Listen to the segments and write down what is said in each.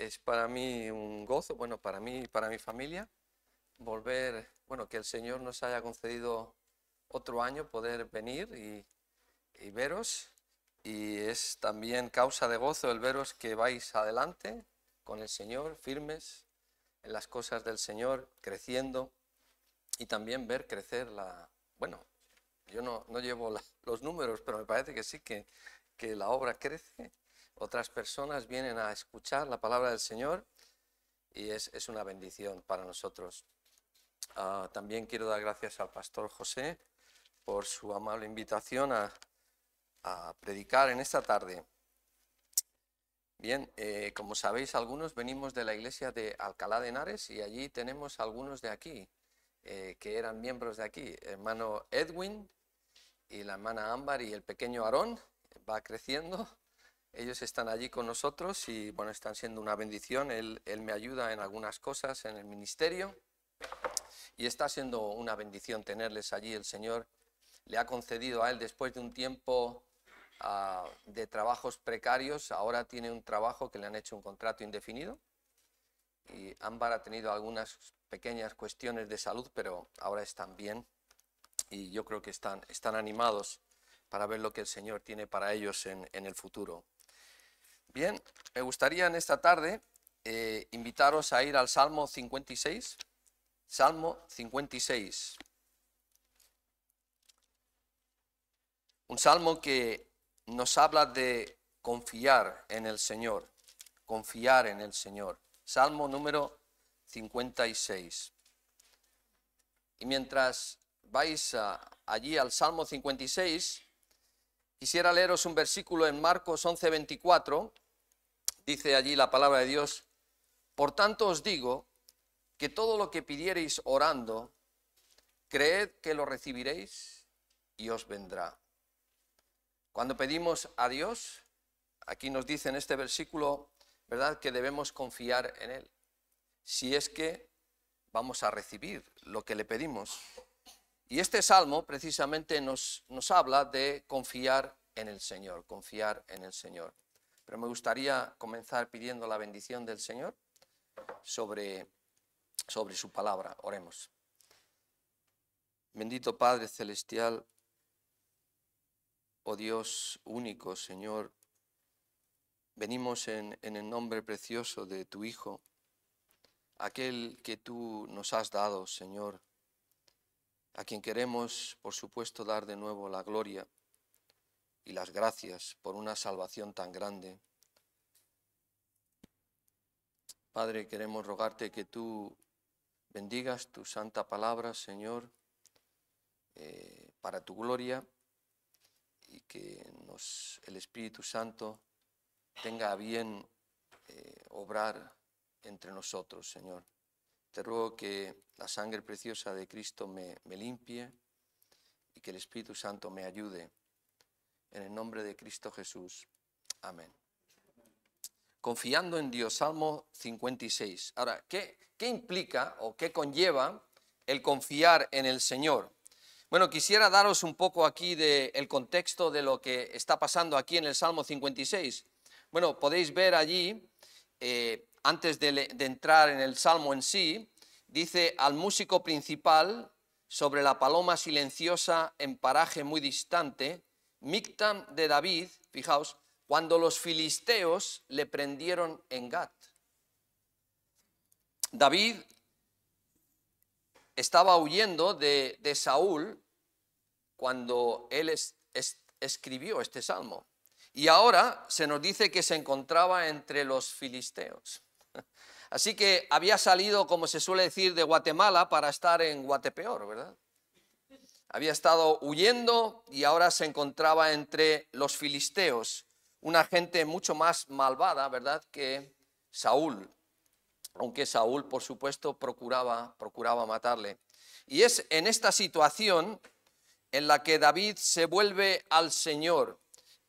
Es para mí un gozo, bueno, para mí y para mi familia, volver, bueno, que el Señor nos haya concedido otro año poder venir y veros. Y es también causa de gozo el veros que vais adelante con el Señor, firmes en las cosas del Señor, creciendo, y también ver crecer bueno, yo no llevo los números, pero me parece que sí, que la obra crece. Otras personas vienen a escuchar la palabra del Señor y es una bendición para nosotros. También quiero dar gracias al pastor José por su amable invitación a predicar en esta tarde. Bien, como sabéis, algunos venimos de la iglesia de Alcalá de Henares y allí tenemos algunos de aquí, que eran miembros de aquí, hermano Edwin y la hermana Ámbar y el pequeño Aarón, va creciendo. Ellos están allí con nosotros y bueno, están siendo una bendición. Él me ayuda en algunas cosas en el ministerio y está siendo una bendición tenerles allí. El Señor le ha concedido a él, después de un tiempo de trabajos precarios, ahora tiene un trabajo que le han hecho un contrato indefinido, y Ámbar ha tenido algunas pequeñas cuestiones de salud, pero ahora están bien y yo creo que están animados para ver lo que el Señor tiene para ellos en el futuro. Bien, me gustaría en esta tarde invitaros a ir al Salmo 56. Salmo 56. Un salmo que nos habla de confiar en el Señor. Confiar en el Señor. Salmo número 56. Y mientras vais allí al Salmo 56, quisiera leeros un versículo en Marcos 11:24. Dice allí la palabra de Dios: por tanto os digo que todo lo que pidiereis orando, creed que lo recibiréis y os vendrá. Cuando pedimos a Dios, aquí nos dice en este versículo, ¿verdad?, que debemos confiar en Él, si es que vamos a recibir lo que le pedimos. Y este salmo precisamente nos habla de confiar en el Señor, confiar en el Señor. Pero me gustaría comenzar pidiendo la bendición del Señor sobre su palabra. Oremos. Bendito Padre Celestial, oh Dios único, Señor, venimos en el nombre precioso de tu Hijo, aquel que tú nos has dado, Señor, a quien queremos, por supuesto, dar de nuevo la gloria y las gracias por una salvación tan grande. Padre, queremos rogarte que tú bendigas tu santa palabra, Señor, para tu gloria, y que el Espíritu Santo tenga a bien obrar entre nosotros, Señor. Te ruego que la sangre preciosa de Cristo me limpie y que el Espíritu Santo me ayude. En el nombre de Cristo Jesús. Amén. Confiando en Dios, Salmo 56. Ahora, ¿qué implica o qué conlleva el confiar en el Señor? Bueno, quisiera daros un poco aquí del contexto de lo que está pasando aquí en el Salmo 56. Bueno, podéis ver allí, antes de entrar en el Salmo en sí, dice: al músico principal, sobre la paloma silenciosa en paraje muy distante, Mictam de David, fijaos, cuando los filisteos le prendieron en Gat. David estaba huyendo de Saúl cuando él escribió este salmo. Y ahora se nos dice que se encontraba entre los filisteos. Así que había salido, como se suele decir, de Guatemala para estar en Guatepeor, ¿verdad? Había estado huyendo y ahora se encontraba entre los filisteos, una gente mucho más malvada, ¿verdad?, que Saúl, aunque Saúl, por supuesto, procuraba matarle. Y es en esta situación en la que David se vuelve al Señor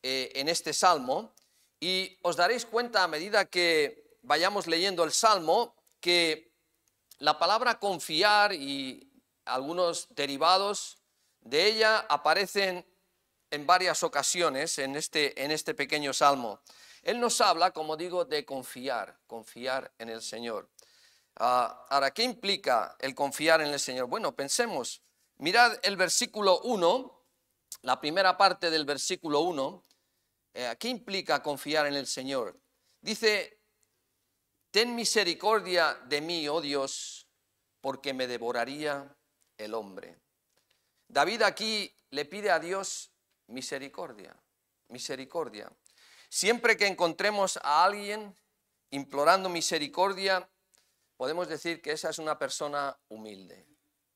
en este salmo, y os daréis cuenta a medida que vayamos leyendo el salmo que la palabra confiar y algunos derivados de ella aparecen en varias ocasiones en este pequeño salmo. Él nos habla, como digo, de confiar en el Señor. Ahora, ¿qué implica el confiar en el Señor? Bueno, pensemos, mirad el versículo 1, la primera parte del versículo 1, ¿qué implica confiar en el Señor? Dice, ten misericordia de mí, oh Dios, porque me devoraría el hombre. David aquí le pide a Dios misericordia, misericordia. Siempre que encontremos a alguien implorando misericordia, podemos decir que esa es una persona humilde,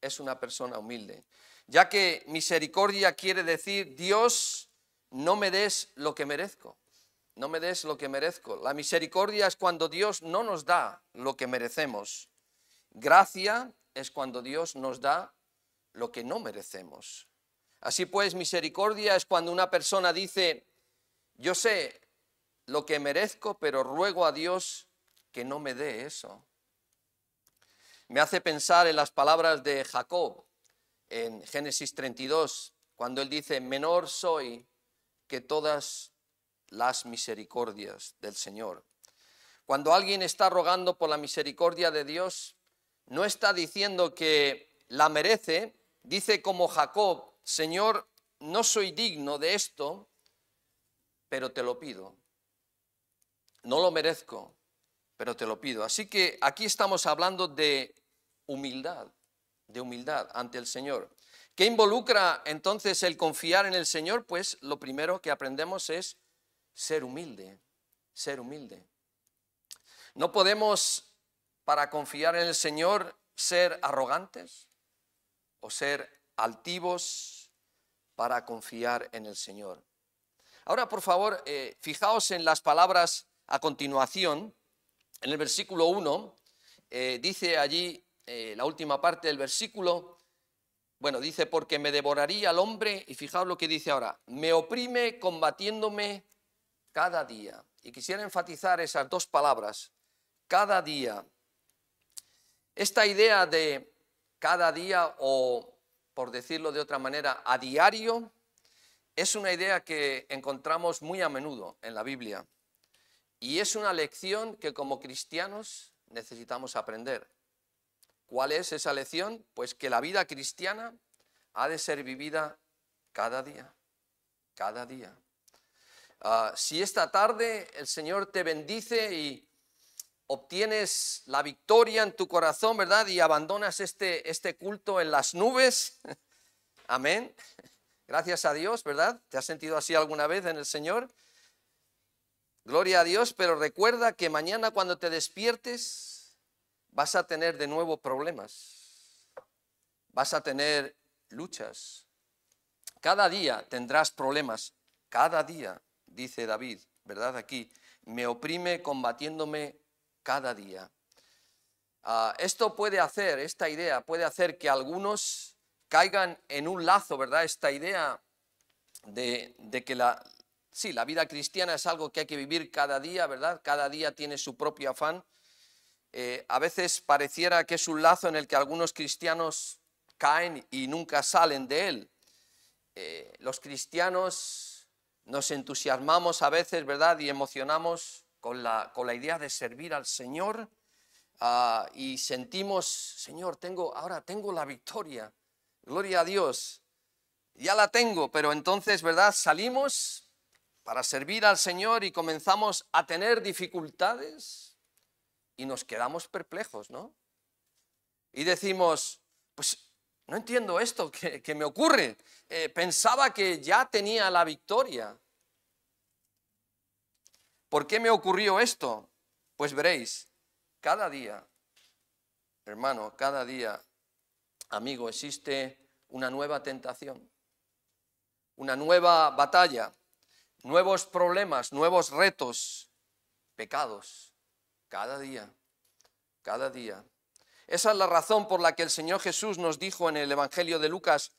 es una persona humilde, ya que misericordia quiere decir, Dios, no me des lo que merezco, no me des lo que merezco. La misericordia es cuando Dios no nos da lo que merecemos. Gracia es cuando Dios nos da lo que no merecemos. Así pues, misericordia es cuando una persona dice, yo sé lo que merezco, pero ruego a Dios que no me dé eso. Me hace pensar en las palabras de Jacob en Génesis 32, cuando él dice, menor soy que todas las misericordias del Señor. Cuando alguien está rogando por la misericordia de Dios, no está diciendo que la merece, dice como Jacob, Señor, no soy digno de esto, pero te lo pido. No lo merezco, pero te lo pido. Así que aquí estamos hablando de humildad ante el Señor. ¿Qué involucra entonces el confiar en el Señor? Pues lo primero que aprendemos es ser humilde, ser humilde. No podemos, para confiar en el Señor, ser arrogantes o ser altivos para confiar en el Señor. Ahora, por favor, fijaos en las palabras a continuación. En el versículo 1, dice allí, la última parte del versículo, bueno, dice, porque me devoraría el hombre, y fijaos lo que dice ahora, me oprime combatiéndome cada día. Y quisiera enfatizar esas dos palabras, cada día. Esta idea de cada día, o por decirlo de otra manera, a diario, es una idea que encontramos muy a menudo en la Biblia. Y es una lección que como cristianos necesitamos aprender. ¿Cuál es esa lección? Pues que la vida cristiana ha de ser vivida cada día, cada día. Si esta tarde el Señor te bendice y obtienes la victoria en tu corazón, ¿verdad? Y abandonas este culto en las nubes, amén. Gracias a Dios, ¿verdad? ¿Te has sentido así alguna vez en el Señor? Gloria a Dios, pero recuerda que mañana cuando te despiertes vas a tener de nuevo problemas, vas a tener luchas. Cada día tendrás problemas, cada día, dice David, ¿verdad? Aquí, me oprime combatiéndome cada día. Esto puede hacer, esta idea puede hacer que algunos caigan en un lazo, ¿verdad? Esta idea de que la vida cristiana es algo que hay que vivir cada día, ¿verdad? Cada día tiene su propio afán. A veces pareciera que es un lazo en el que algunos cristianos caen y nunca salen de él. Los cristianos nos entusiasmamos a veces, ¿verdad? Y emocionamos con la idea de servir al Señor y sentimos, Señor, ahora tengo la victoria, gloria a Dios, ya la tengo, pero entonces, ¿verdad? Salimos para servir al Señor y comenzamos a tener dificultades y nos quedamos perplejos, ¿no? Y decimos, pues no entiendo esto que me ocurre, pensaba que ya tenía la victoria. ¿Por qué me ocurrió esto? Pues veréis, cada día, hermano, cada día, amigo, existe una nueva tentación, una nueva batalla, nuevos problemas, nuevos retos, pecados, cada día, cada día. Esa es la razón por la que el Señor Jesús nos dijo en el Evangelio de Lucas,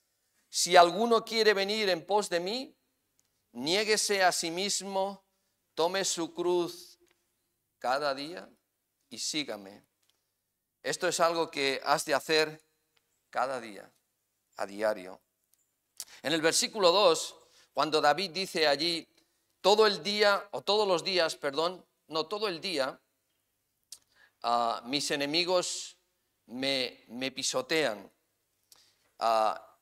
si alguno quiere venir en pos de mí, niéguese a sí mismo, tome su cruz cada día y sígame. Esto es algo que has de hacer cada día, a diario. En el versículo 2, cuando David dice allí, todo el día, o todos los días, perdón, no, todo el día, mis enemigos me pisotean.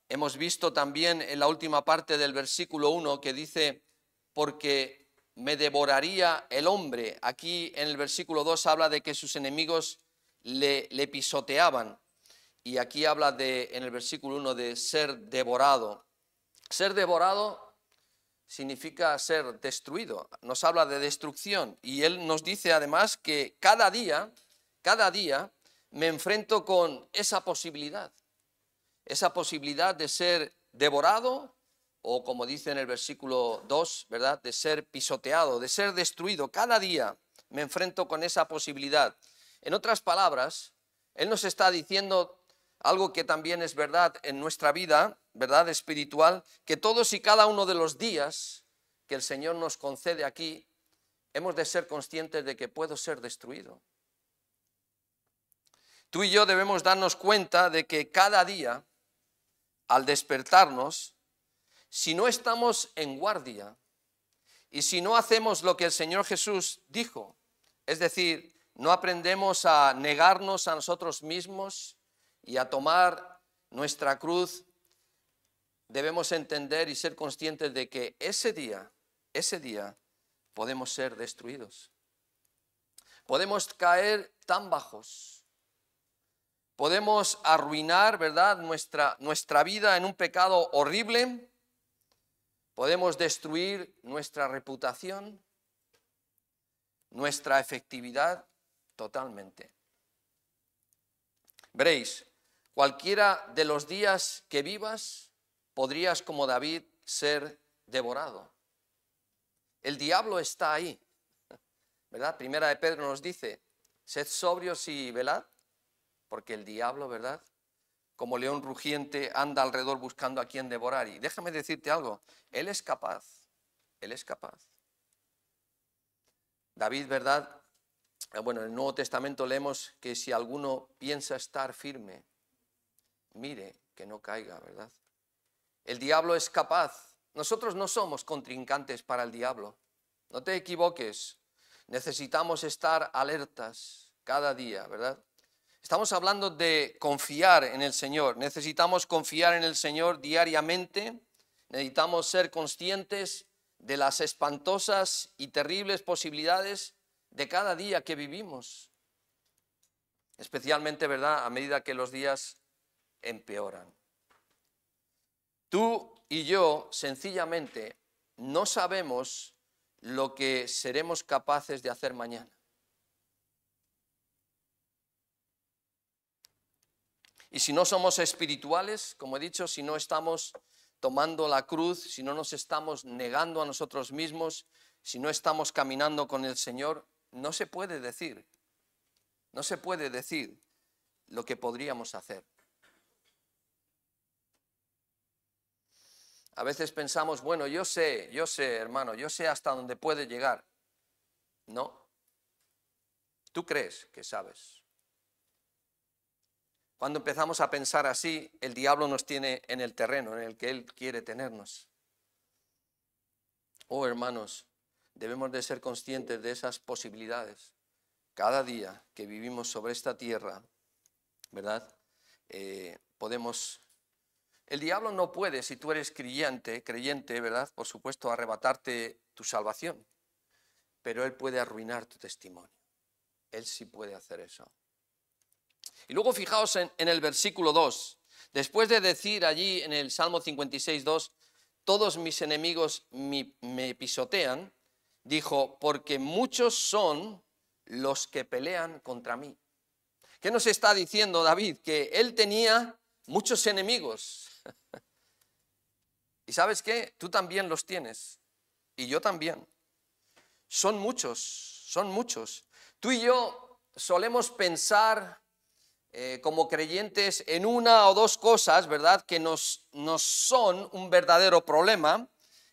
Hemos visto también en la última parte del versículo 1 que dice, porque me devoraría el hombre. Aquí en el versículo 2 habla de que sus enemigos le pisoteaban. Y aquí habla en el versículo 1 de ser devorado. Ser devorado significa ser destruido. Nos habla de destrucción. Y él nos dice además que cada día me enfrento con esa posibilidad de ser devorado, o como dice en el versículo 2, ¿verdad?, de ser pisoteado, de ser destruido. Cada día me enfrento con esa posibilidad. En otras palabras, él nos está diciendo algo que también es verdad en nuestra vida, verdad espiritual, que todos y cada uno de los días que el Señor nos concede aquí, hemos de ser conscientes de que puedo ser destruido. Tú y yo debemos darnos cuenta de que cada día, al despertarnos, si no estamos en guardia y si no hacemos lo que el Señor Jesús dijo, es decir, no aprendemos a negarnos a nosotros mismos y a tomar nuestra cruz, debemos entender y ser conscientes de que ese día podemos ser destruidos. Podemos caer tan bajos. Podemos arruinar, ¿verdad?, nuestra vida en un pecado horrible. Podemos destruir nuestra reputación, nuestra efectividad totalmente. Veréis, cualquiera de los días que vivas, podrías, como David, ser devorado. El diablo está ahí, ¿verdad? Primera de Pedro nos dice, sed sobrios y velad, porque el diablo, ¿verdad?, como león rugiente, anda alrededor buscando a quien devorar. Y déjame decirte algo, él es capaz. David, ¿verdad? Bueno, en el Nuevo Testamento leemos que si alguno piensa estar firme, mire que no caiga, ¿verdad? El diablo es capaz. Nosotros no somos contrincantes para el diablo. No te equivoques. Necesitamos estar alertas cada día, ¿verdad? Estamos hablando de confiar en el Señor. Necesitamos confiar en el Señor diariamente. Necesitamos ser conscientes de las espantosas y terribles posibilidades de cada día que vivimos. Especialmente, ¿verdad?, a medida que los días empeoran. Tú y yo, sencillamente, no sabemos lo que seremos capaces de hacer mañana. Y si no somos espirituales, como he dicho, si no estamos tomando la cruz, si no nos estamos negando a nosotros mismos, si no estamos caminando con el Señor, no se puede decir lo que podríamos hacer. A veces pensamos, bueno, yo sé, hermano, yo sé hasta dónde puede llegar. No, tú crees que sabes. Cuando empezamos a pensar así, el diablo nos tiene en el terreno en el que él quiere tenernos. Oh, hermanos, debemos de ser conscientes de esas posibilidades. Cada día que vivimos sobre esta tierra, ¿verdad? Podemos... El diablo no puede, si tú eres creyente, ¿verdad?, por supuesto, arrebatarte tu salvación, pero él puede arruinar tu testimonio. Él sí puede hacer eso. Y luego fijaos en el versículo 2. Después de decir allí en el Salmo 56, 2, todos mis enemigos me pisotean, dijo, porque muchos son los que pelean contra mí. ¿Qué nos está diciendo David? Que él tenía muchos enemigos. ¿Y sabes qué? Tú también los tienes. Y yo también. Son muchos. Tú y yo solemos pensar como creyentes en una o dos cosas, ¿verdad?, que nos son un verdadero problema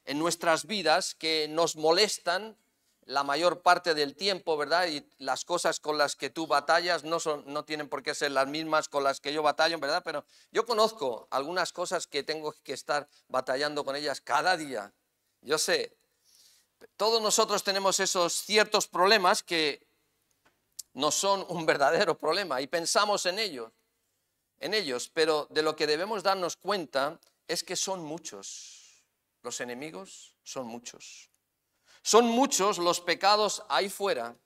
en nuestras vidas, que nos molestan la mayor parte del tiempo, ¿verdad? Y las cosas con las que tú batallas no tienen por qué ser las mismas con las que yo batallo, ¿verdad? Pero yo conozco algunas cosas que tengo que estar batallando con ellas cada día. Yo sé, Todos nosotros tenemos esos ciertos problemas que no son un verdadero problema y pensamos en ellos, pero de lo que debemos darnos cuenta es que son muchos. Los enemigos son muchos. Son muchos los pecados ahí fuera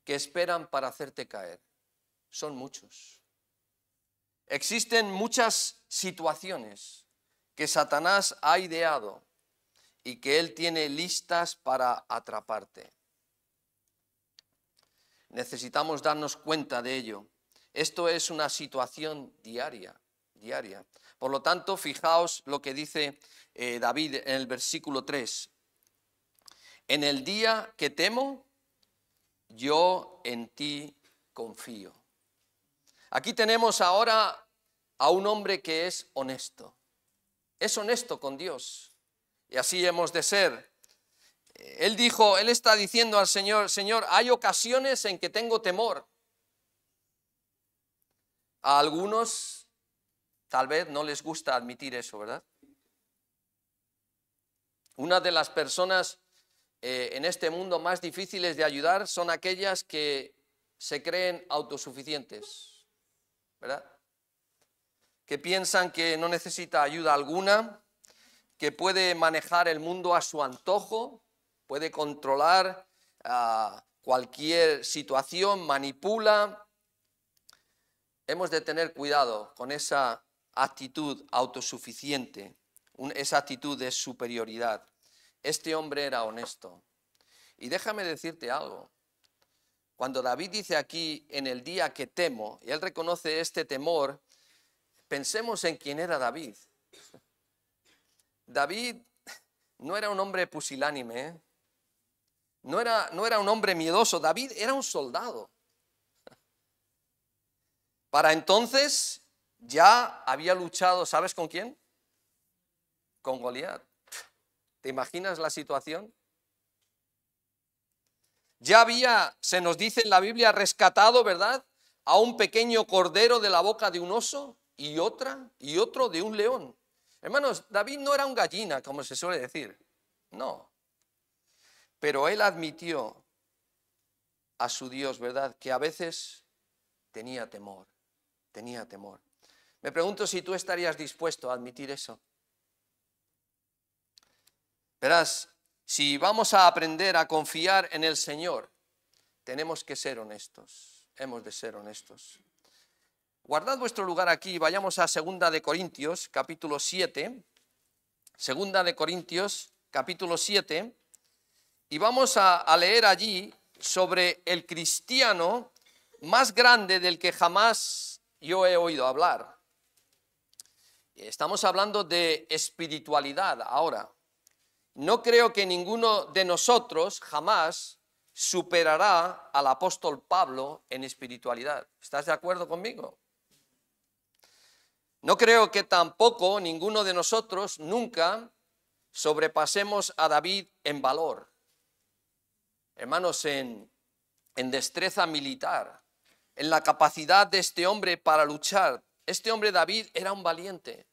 que esperan para hacerte caer. Son muchos. Existen muchas situaciones que Satanás ha ideado y que él tiene listas para atraparte. Necesitamos darnos cuenta de ello. Esto es una situación diaria. Por lo tanto, fijaos lo que dice David en el versículo 3. En el día que temo, yo en ti confío. Aquí tenemos ahora a un hombre que es honesto. Es honesto con Dios. Y así hemos de ser. Él está diciendo al Señor, Señor, hay ocasiones en que tengo temor. A algunos tal vez no les gusta admitir eso, ¿verdad? Una de las personas en este mundo más difíciles de ayudar son aquellas que se creen autosuficientes, ¿verdad? Que piensan que no necesita ayuda alguna, que puede manejar el mundo a su antojo, puede controlar cualquier situación, manipula. Hemos de tener cuidado con esa actitud autosuficiente, esa actitud de superioridad. Este hombre era honesto. Y déjame decirte algo. Cuando David dice aquí, en el día que temo, y él reconoce este temor, pensemos en quién era David. David no era un hombre pusilánime, ¿eh? No era un hombre miedoso. David era un soldado. Para entonces ya había luchado, ¿sabes con quién? Con Goliat. ¿Te imaginas la situación? Ya había, se nos dice en la Biblia, rescatado, ¿verdad?, a un pequeño cordero de la boca de un oso y otro de un león. Hermanos, David no era un gallina, como se suele decir. No. Pero él admitió a su Dios, ¿verdad?, que a veces tenía temor. Me pregunto si tú estarías dispuesto a admitir eso. Verás, si vamos a aprender a confiar en el Señor, tenemos que ser honestos, hemos de ser honestos. Guardad vuestro lugar aquí, vayamos a 2 de Corintios, capítulo 7, 2 de Corintios, capítulo 7, y vamos a leer allí sobre el cristiano más grande del que jamás yo he oído hablar. Estamos hablando de espiritualidad ahora. No creo que ninguno de nosotros jamás superará al apóstol Pablo en espiritualidad. ¿Estás de acuerdo conmigo? No creo que tampoco ninguno de nosotros nunca sobrepasemos a David en valor. Hermanos, en destreza militar, en la capacidad de este hombre para luchar. Este hombre David era un valiente.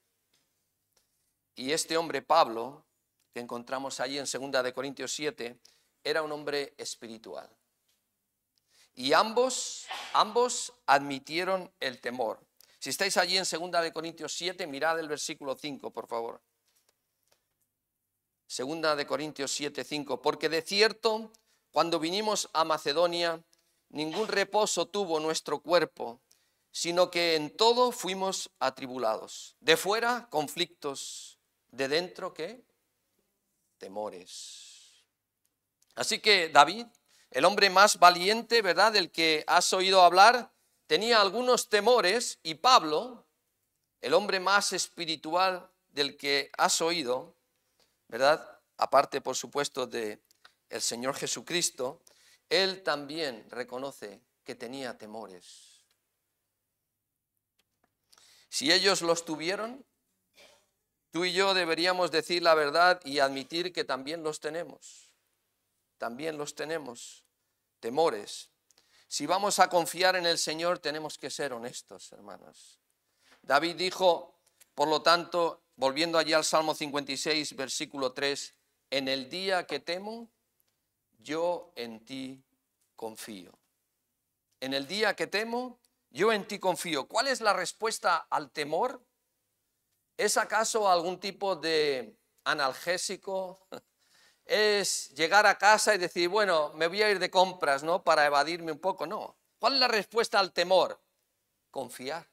Y este hombre Pablo, que encontramos allí en 2 de Corintios 7, era un hombre espiritual. Y ambos admitieron el temor. Si estáis allí en 2 de Corintios 7, mirad el versículo 5, por favor. 2 de Corintios 7, 5. Porque de cierto, cuando vinimos a Macedonia, ningún reposo tuvo nuestro cuerpo, sino que en todo fuimos atribulados. De fuera, conflictos. De dentro, ¿qué? Temores. Así que David, el hombre más valiente, ¿verdad?, del que has oído hablar, tenía algunos temores, y Pablo, el hombre más espiritual del que has oído, ¿verdad?, aparte por supuesto de el Señor Jesucristo, él también reconoce que tenía temores. Si ellos los tuvieron, tú y yo deberíamos decir la verdad y admitir que también los tenemos. También los tenemos, temores. Si vamos a confiar en el Señor, tenemos que ser honestos, hermanos. David dijo, por lo tanto, volviendo allí al Salmo 56, versículo 3, en el día que temo, yo en ti confío. En el día que temo, yo en ti confío. ¿Cuál es la respuesta al temor? ¿Es acaso algún tipo de analgésico? ¿Es llegar a casa y decir, bueno, me voy a ir de compras, ¿no?, para evadirme un poco? No. ¿Cuál es la respuesta al temor? Confiar.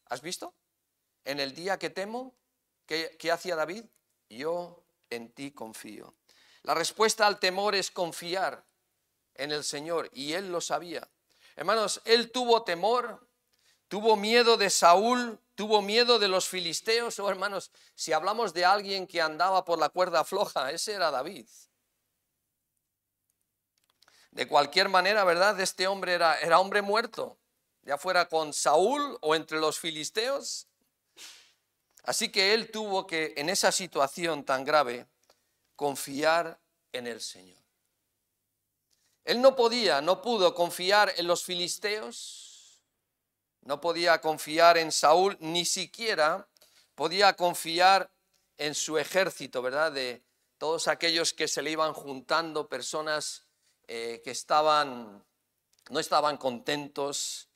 ¿Has visto? En el día que temo, ¿qué hacía David? Yo en ti confío. La respuesta al temor es confiar en el Señor, y él lo sabía. Hermanos, él tuvo temor, tuvo miedo de Saúl, tuvo miedo de los filisteos. Oh, hermanos, si hablamos de alguien que andaba por la cuerda floja, ese era David. De cualquier manera, ¿verdad? Este hombre era hombre muerto, ya fuera con Saúl o entre los filisteos. Así que él tuvo que, en esa situación tan grave, confiar en el Señor. Él no pudo confiar en los filisteos, no podía confiar en Saúl, ni siquiera podía confiar en su ejército, ¿verdad? De todos aquellos que se le iban juntando, personas que no estaban contentos,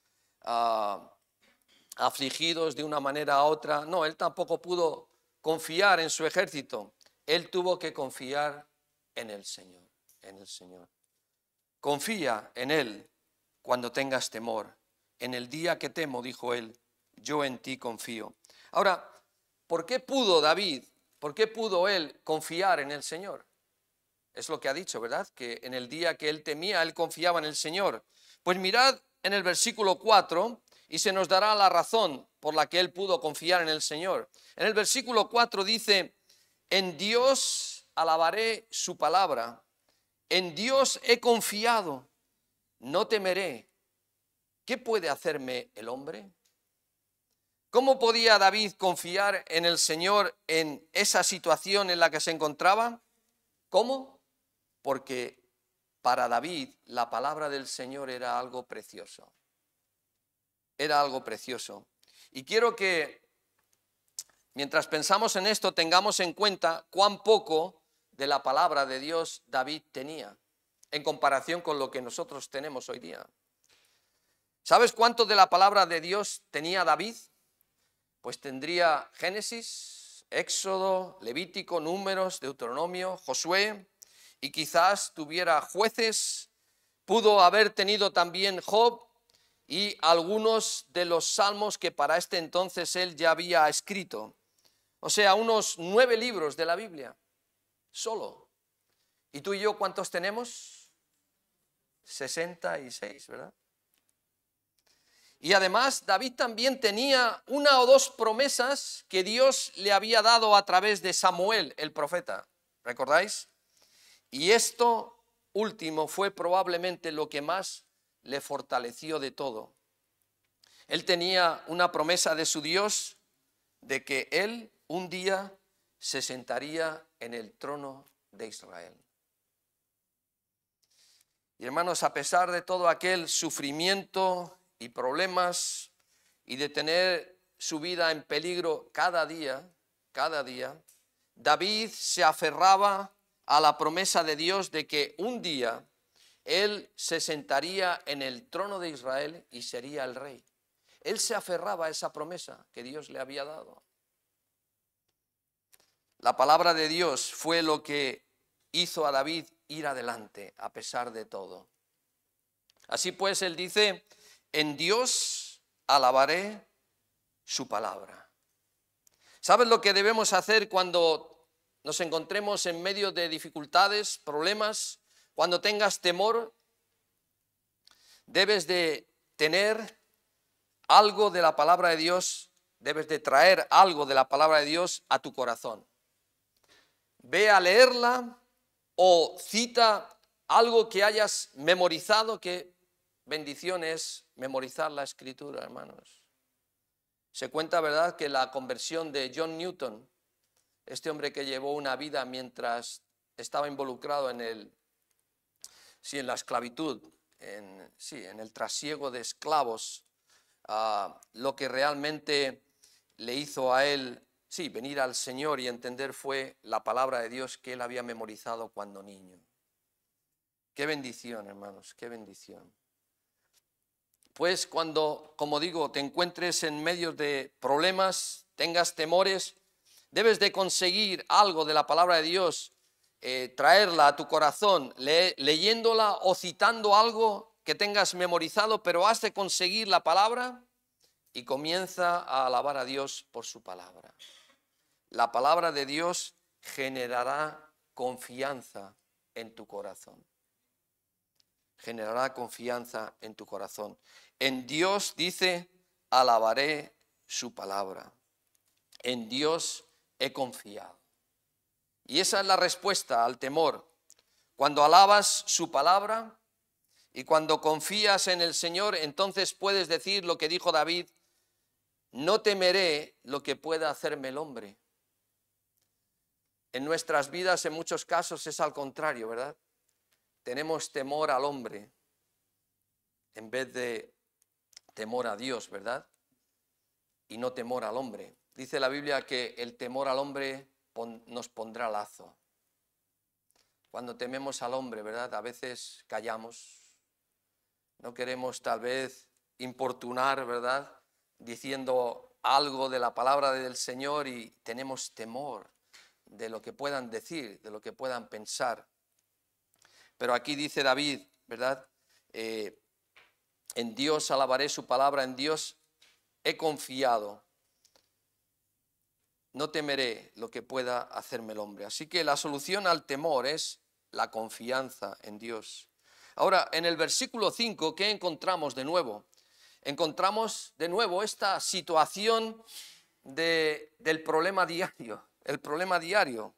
afligidos de una manera a otra. No, él tampoco pudo confiar en su ejército. Él tuvo que confiar en el Señor, en el Señor. Confía en Él cuando tengas temor. En el día que temo, dijo él, yo en ti confío. Ahora, ¿por qué pudo David, por qué pudo él confiar en el Señor? Es lo que ha dicho, ¿verdad? Que en el día que él temía, él confiaba en el Señor. Pues mirad en el versículo 4 y se nos dará la razón por la que él pudo confiar en el Señor. En el versículo 4 dice, en Dios alabaré su palabra. En Dios he confiado, no temeré. ¿Qué puede hacerme el hombre? ¿Cómo podía David confiar en el Señor en esa situación en la que se encontraba? ¿Cómo? Porque para David la palabra del Señor era algo precioso. Era algo precioso. Y quiero que mientras pensamos en esto tengamos en cuenta cuán poco de la palabra de Dios David tenía en comparación con lo que nosotros tenemos hoy día. ¿Sabes cuánto de la palabra de Dios tenía David? Pues tendría Génesis, Éxodo, Levítico, Números, Deuteronomio, Josué, y quizás tuviera Jueces, pudo haber tenido también Job y algunos de los salmos que para este entonces él ya había escrito. O sea, unos 9 libros de la Biblia, solo. ¿Y tú y yo cuántos tenemos? 66, ¿verdad? Y además David también tenía 1 o 2 promesas que Dios le había dado a través de Samuel, el profeta. ¿Recordáis? Y esto último fue probablemente lo que más le fortaleció de todo. Él tenía una promesa de su Dios de que él un día se sentaría en el trono de Israel. Y hermanos, a pesar de todo aquel sufrimiento y problemas y de tener su vida en peligro cada día, David se aferraba a la promesa de Dios de que un día él se sentaría en el trono de Israel y sería el rey. Él se aferraba a esa promesa que Dios le había dado. La palabra de Dios fue lo que hizo a David ir adelante a pesar de todo. Así pues, él dice, en Dios alabaré su palabra. ¿Sabes lo que debemos hacer cuando nos encontremos en medio de dificultades, problemas? Cuando tengas temor, debes de tener algo de la palabra de Dios, debes de traer algo de la palabra de Dios a tu corazón. Ve a leerla o cita algo que hayas memorizado. Qué bendición es memorizar la Escritura, hermanos. Se cuenta, ¿verdad?, que la conversión de John Newton, este hombre que llevó una vida mientras estaba involucrado en la esclavitud, en el trasiego de esclavos, lo que realmente le hizo a él venir al Señor y entender fue la palabra de Dios que él había memorizado cuando niño. Qué bendición, hermanos, qué bendición. Pues cuando, como digo, te encuentres en medio de problemas, tengas temores, debes de conseguir algo de la palabra de Dios, traerla a tu corazón, leyéndola o citando algo que tengas memorizado, pero has de conseguir la palabra y comienza a alabar a Dios por su palabra. La palabra de Dios generará confianza en tu corazón. Generará confianza en tu corazón. En Dios, dice, alabaré su palabra. En Dios he confiado. Y esa es la respuesta al temor. Cuando alabas su palabra y cuando confías en el Señor, entonces puedes decir lo que dijo David: no temeré lo que pueda hacerme el hombre. En nuestras vidas, en muchos casos, es al contrario, ¿verdad? Tenemos temor al hombre en vez de temor a Dios, ¿verdad? Y no temor al hombre. Dice la Biblia que el temor al hombre nos pondrá lazo. Cuando tememos al hombre, ¿verdad? A veces callamos. No queremos tal vez importunar, ¿verdad? Diciendo algo de la palabra del Señor y tenemos temor de lo que puedan decir, de lo que puedan pensar. Pero aquí dice David, ¿verdad? En Dios alabaré su palabra, en Dios he confiado. No temeré lo que pueda hacerme el hombre. Así que la solución al temor es la confianza en Dios. Ahora, en el versículo 5, ¿qué encontramos de nuevo? Encontramos de nuevo esta situación del problema diario, el problema diario.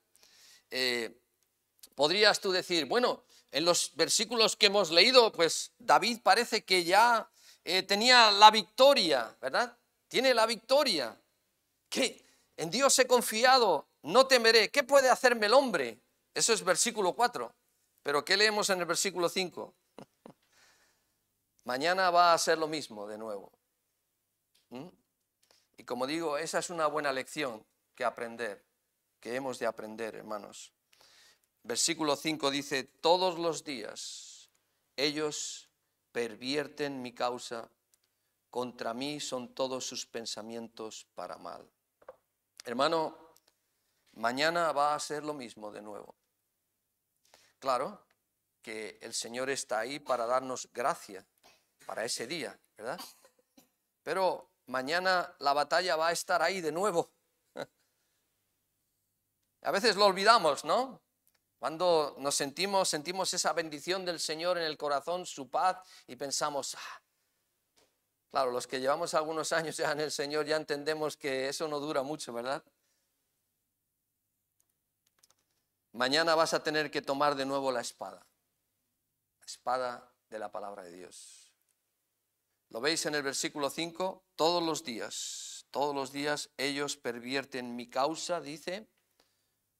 Podrías tú decir, bueno, en los versículos que hemos leído, pues David parece que ya tenía la victoria, ¿verdad? Tiene la victoria. ¿Qué? En Dios he confiado, no temeré. ¿Qué puede hacerme el hombre? Eso es versículo 4. Pero ¿qué leemos en el versículo 5? Mañana va a ser lo mismo de nuevo. Y como digo, esa es una buena lección que aprender, que hemos de aprender, hermanos. Versículo 5 dice: todos los días ellos pervierten mi causa, contra mí son todos sus pensamientos para mal. Hermano, mañana va a ser lo mismo de nuevo. Claro que el Señor está ahí para darnos gracia para ese día, ¿verdad? Pero mañana la batalla va a estar ahí de nuevo. A veces lo olvidamos, ¿no? Cuando nos sentimos esa bendición del Señor en el corazón, su paz, y pensamos, claro, los que llevamos algunos años ya en el Señor ya entendemos que eso no dura mucho, ¿verdad? Mañana vas a tener que tomar de nuevo la espada de la palabra de Dios. ¿Lo veis en el versículo 5? Todos los días ellos pervierten mi causa, dice,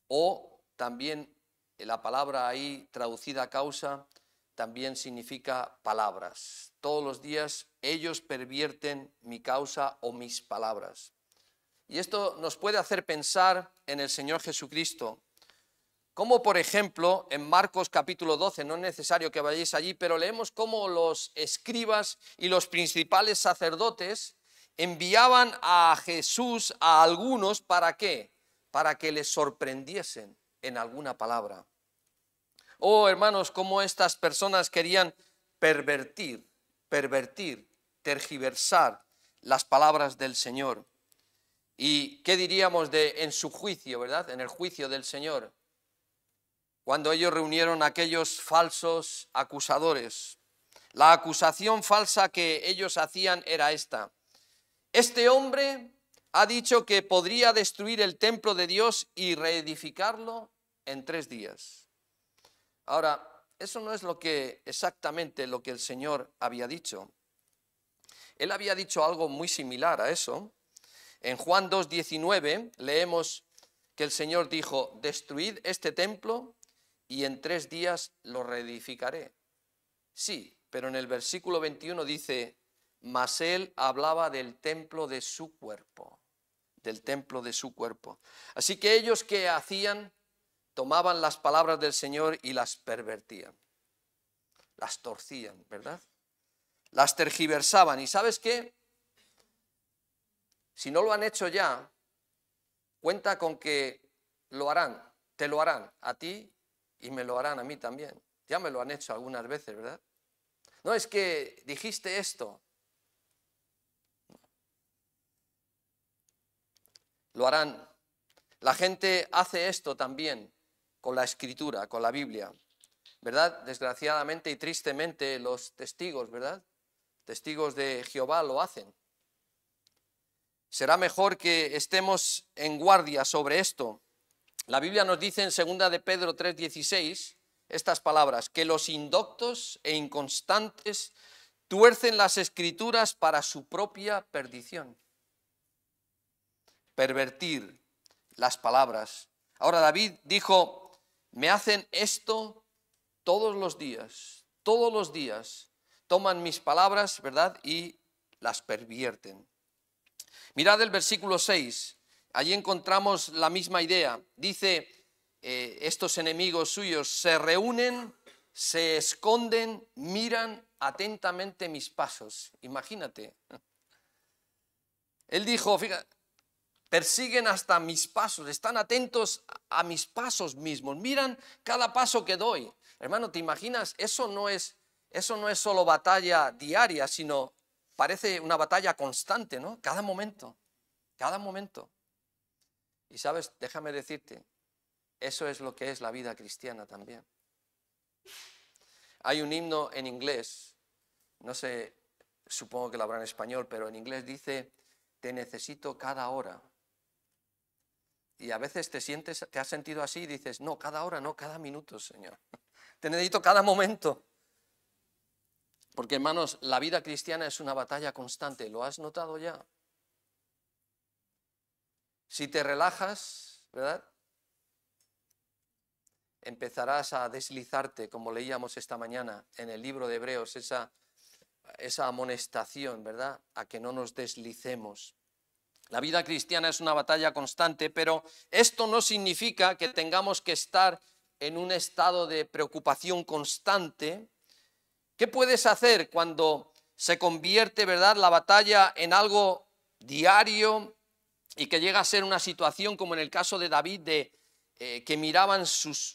o también la palabra ahí traducida causa también significa palabras. Todos los días ellos pervierten mi causa o mis palabras. Y esto nos puede hacer pensar en el Señor Jesucristo. Como por ejemplo en Marcos capítulo 12, no es necesario que vayáis allí, pero leemos cómo los escribas y los principales sacerdotes enviaban a Jesús a algunos, ¿para qué? Para que les sorprendiesen en alguna palabra. Oh, hermanos, cómo estas personas querían pervertir, tergiversar las palabras del Señor. ¿Y qué diríamos de en su juicio, verdad? En el juicio del Señor, cuando ellos reunieron a aquellos falsos acusadores. La acusación falsa que ellos hacían era esta: este hombre ha dicho que podría destruir el templo de Dios y reedificarlo en 3 días. Ahora, eso no es exactamente lo que el Señor había dicho. Él había dicho algo muy similar a eso. En Juan 2:19 leemos que el Señor dijo: destruid este templo y en 3 días lo reedificaré. Sí, pero en el versículo 21 dice: mas él hablaba del templo de su cuerpo, del templo de su cuerpo. Así que ellos, ¿qué hacían? Tomaban las palabras del Señor y las pervertían. las torcían, ¿verdad? Las tergiversaban. ¿Y sabes qué? Si no lo han hecho ya, cuenta con que lo harán, te lo harán a ti y me lo harán a mí también. Ya me lo han hecho algunas veces, ¿verdad? No es que dijiste esto. Lo harán. La gente hace esto también con la Escritura, con la Biblia, ¿verdad? Desgraciadamente y tristemente los testigos, ¿verdad? Testigos de Jehová lo hacen. Será mejor que estemos en guardia sobre esto. La Biblia nos dice en 2 de Pedro 3:16 estas palabras, que los indoctos e inconstantes tuercen las Escrituras para su propia perdición. Pervertir las palabras. Ahora David dijo, me hacen esto todos los días, toman mis palabras, ¿verdad? Y las pervierten. Mirad el versículo 6, allí encontramos la misma idea. Dice, estos enemigos suyos se reúnen, se esconden, miran atentamente mis pasos. Imagínate. Él dijo, fíjate, persiguen hasta mis pasos, están atentos a mis pasos mismos, miran cada paso que doy. Hermano, ¿te imaginas? Eso no es solo batalla diaria, sino parece una batalla constante, ¿no? Cada momento, cada momento. Y sabes, déjame decirte, eso es lo que es la vida cristiana también. Hay un himno en inglés, no sé, supongo que lo habrá en español, pero en inglés dice, te necesito cada hora. Y a veces te has sentido así y dices, no, cada hora, no, cada minuto, Señor. Te necesito cada momento. Porque, hermanos, la vida cristiana es una batalla constante. ¿Lo has notado ya? Si te relajas, ¿verdad? Empezarás a deslizarte, como leíamos esta mañana en el libro de Hebreos, esa amonestación, ¿verdad? A que no nos deslicemos. La vida cristiana es una batalla constante, pero esto no significa que tengamos que estar en un estado de preocupación constante. ¿Qué puedes hacer cuando se convierte, verdad, la batalla en algo diario y que llega a ser una situación como en el caso de David, que miraban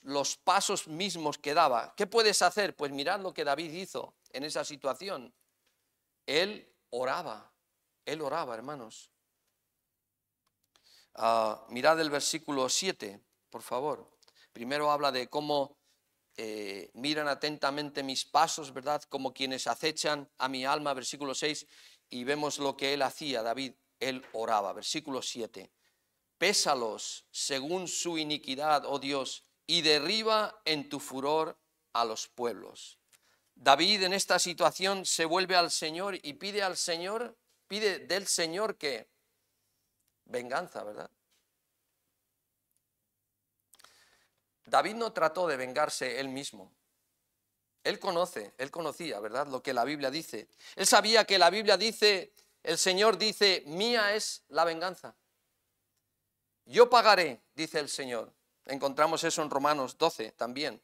los pasos mismos que daba? ¿Qué puedes hacer? Pues mirad lo que David hizo en esa situación. Él oraba, hermanos. Mirad el versículo 7, por favor. Primero habla de cómo miran atentamente mis pasos, ¿verdad? Como quienes acechan a mi alma, versículo 6, y vemos lo que él hacía, David, él oraba. Versículo 7, pésalos según su iniquidad, oh Dios, y derriba en tu furor a los pueblos. David en esta situación se vuelve al Señor y pide del Señor que venganza, ¿verdad? David no trató de vengarse él mismo. Él conocía, ¿verdad? Lo que la Biblia dice. Él sabía que la Biblia dice, el Señor dice, mía es la venganza. Yo pagaré, dice el Señor. Encontramos eso en Romanos 12 también.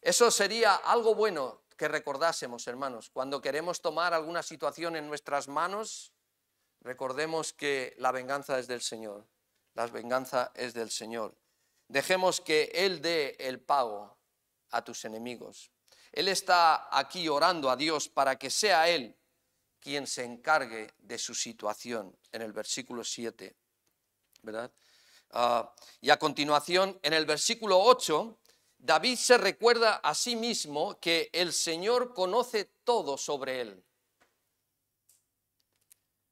Eso sería algo bueno que recordásemos, hermanos. Cuando queremos tomar alguna situación en nuestras manos, recordemos que la venganza es del Señor. La venganza es del Señor. Dejemos que Él dé el pago a tus enemigos. Él está aquí orando a Dios para que sea Él quien se encargue de su situación, en el versículo 7, ¿verdad? Y a continuación, en el versículo 8, David se recuerda a sí mismo que el Señor conoce todo sobre él.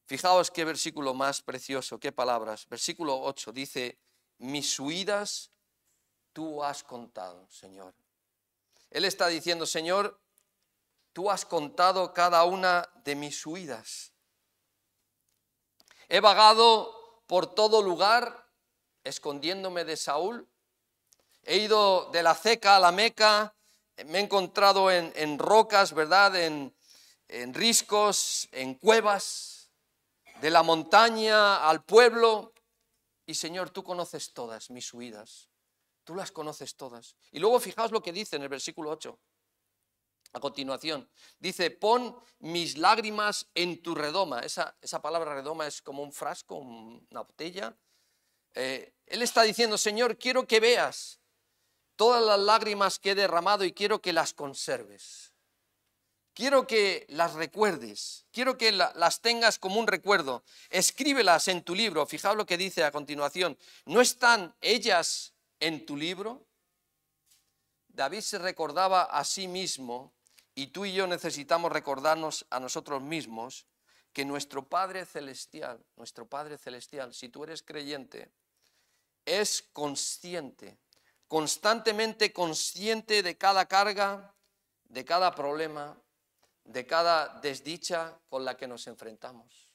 Fijaos qué versículo más precioso, qué palabras. Versículo 8 dice, mis huidas tú has contado, Señor. Él está diciendo, Señor, tú has contado cada una de mis huidas. He vagado por todo lugar, escondiéndome de Saúl. He ido de la Ceca a la Meca, me he encontrado en rocas, ¿verdad? En riscos, en cuevas, de la montaña al pueblo. Y Señor, tú conoces todas mis huidas. Tú las conoces todas. Y luego fijaos lo que dice en el versículo 8. A continuación, dice, pon mis lágrimas en tu redoma. Esa palabra redoma es como un frasco, una botella. Él está diciendo, Señor, quiero que veas todas las lágrimas que he derramado y quiero que las conserves. Quiero que las recuerdes, quiero que las tengas como un recuerdo. Escríbelas en tu libro. Fijaos lo que dice a continuación. ¿No están ellas en tu libro? David se recordaba a sí mismo, y tú y yo necesitamos recordarnos a nosotros mismos, que nuestro Padre Celestial, si tú eres creyente, es consciente, constantemente consciente de cada carga, de cada problema, de cada desdicha con la que nos enfrentamos.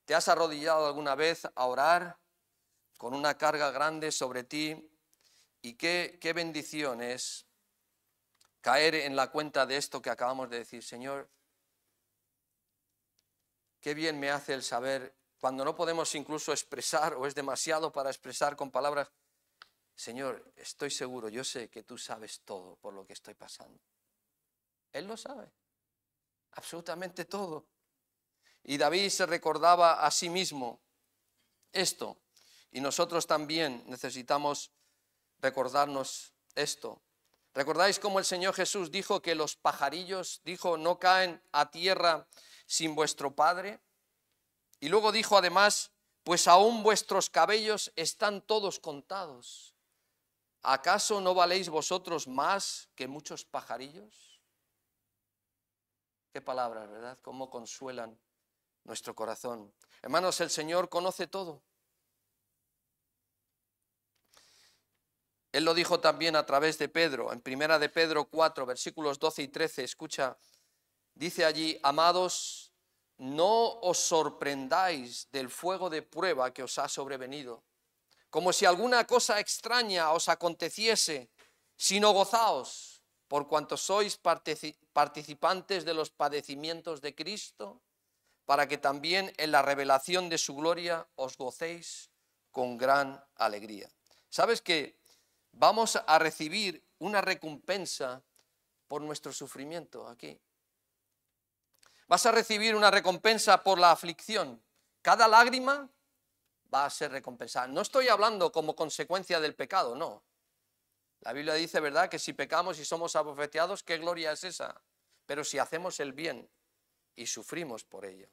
¿Te has arrodillado alguna vez a orar con una carga grande sobre ti? Y qué bendición es caer en la cuenta de esto que acabamos de decir. Señor, qué bien me hace el saber, cuando no podemos incluso expresar o es demasiado para expresar con palabras, Señor, estoy seguro, yo sé que tú sabes todo por lo que estoy pasando. Él lo sabe, absolutamente todo. Y David se recordaba a sí mismo esto, y nosotros también necesitamos recordarnos esto. ¿Recordáis cómo el Señor Jesús dijo que los pajarillos, no caen a tierra sin vuestro Padre? Y luego dijo además, pues aún vuestros cabellos están todos contados. ¿Acaso no valéis vosotros más que muchos pajarillos? Qué palabras, ¿verdad? Cómo consuelan nuestro corazón. Hermanos, el Señor conoce todo. Él lo dijo también a través de Pedro, en 1 de Pedro 4, versículos 12 y 13, escucha, dice allí, amados, no os sorprendáis del fuego de prueba que os ha sobrevenido, como si alguna cosa extraña os aconteciese, sino gozaos, por cuanto sois participantes de los padecimientos de Cristo, para que también en la revelación de su gloria os gocéis con gran alegría. ¿Sabes qué? Vamos a recibir una recompensa por nuestro sufrimiento aquí. Vas a recibir una recompensa por la aflicción. Cada lágrima va a ser recompensada. No estoy hablando como consecuencia del pecado, no. La Biblia dice, ¿verdad?, que si pecamos y somos abofeteados, ¿qué gloria es esa? Pero si hacemos el bien y sufrimos por ello.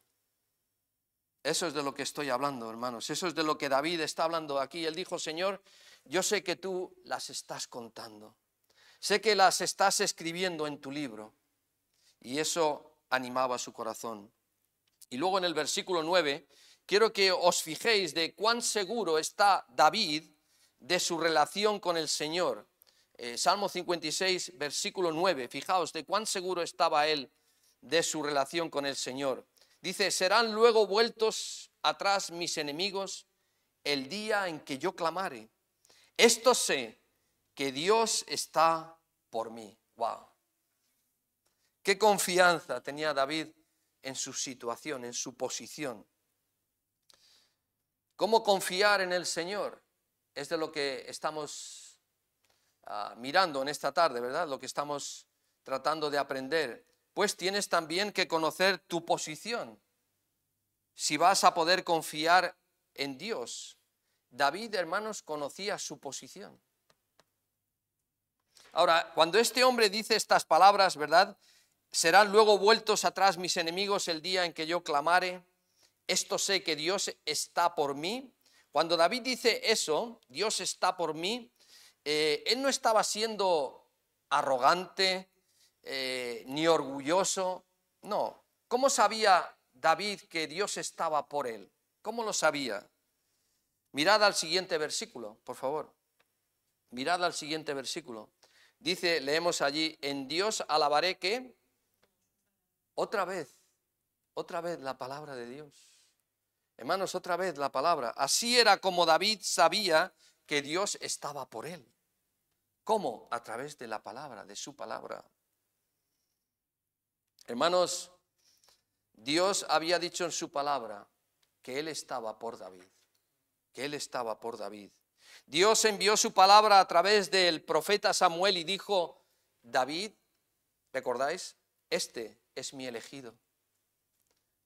Eso es de lo que estoy hablando, hermanos. Eso es de lo que David está hablando aquí. Él dijo, Señor, yo sé que tú las estás contando. Sé que las estás escribiendo en tu libro. Y eso animaba su corazón. Y luego en el versículo 9, quiero que os fijéis de cuán seguro está David de su relación con el Señor. Salmo 56, versículo 9. Fijaos de cuán seguro estaba él de su relación con el Señor. Dice, serán luego vueltos atrás mis enemigos el día en que yo clamare. Esto sé que Dios está por mí. Wow. Qué confianza tenía David en su situación, en su posición. ¿Cómo confiar en el Señor? Es de lo que estamos mirando en esta tarde, ¿verdad? Lo que estamos tratando de aprender. Pues tienes también que conocer tu posición, si vas a poder confiar en Dios. David, hermanos, conocía su posición. Ahora, cuando este hombre dice estas palabras, ¿verdad? Serán luego vueltos atrás mis enemigos el día en que yo clamare. Esto sé que Dios está por mí. Cuando David dice eso, Dios está por mí, él no estaba siendo arrogante, ni orgulloso, no. ¿Cómo sabía David que Dios estaba por él? ¿Cómo lo sabía? Mirad al siguiente versículo, por favor. Mirad al siguiente versículo. Dice, leemos allí, en Dios alabaré que otra vez la palabra de Dios. Hermanos, otra vez la palabra. Así era como David sabía que Dios estaba por él. ¿Cómo? A través de la palabra, de su palabra. Hermanos, Dios había dicho en su palabra que Él estaba por David, que Él estaba por David. Dios envió su palabra a través del profeta Samuel y dijo, David ¿Recordáis? Este es mi elegido.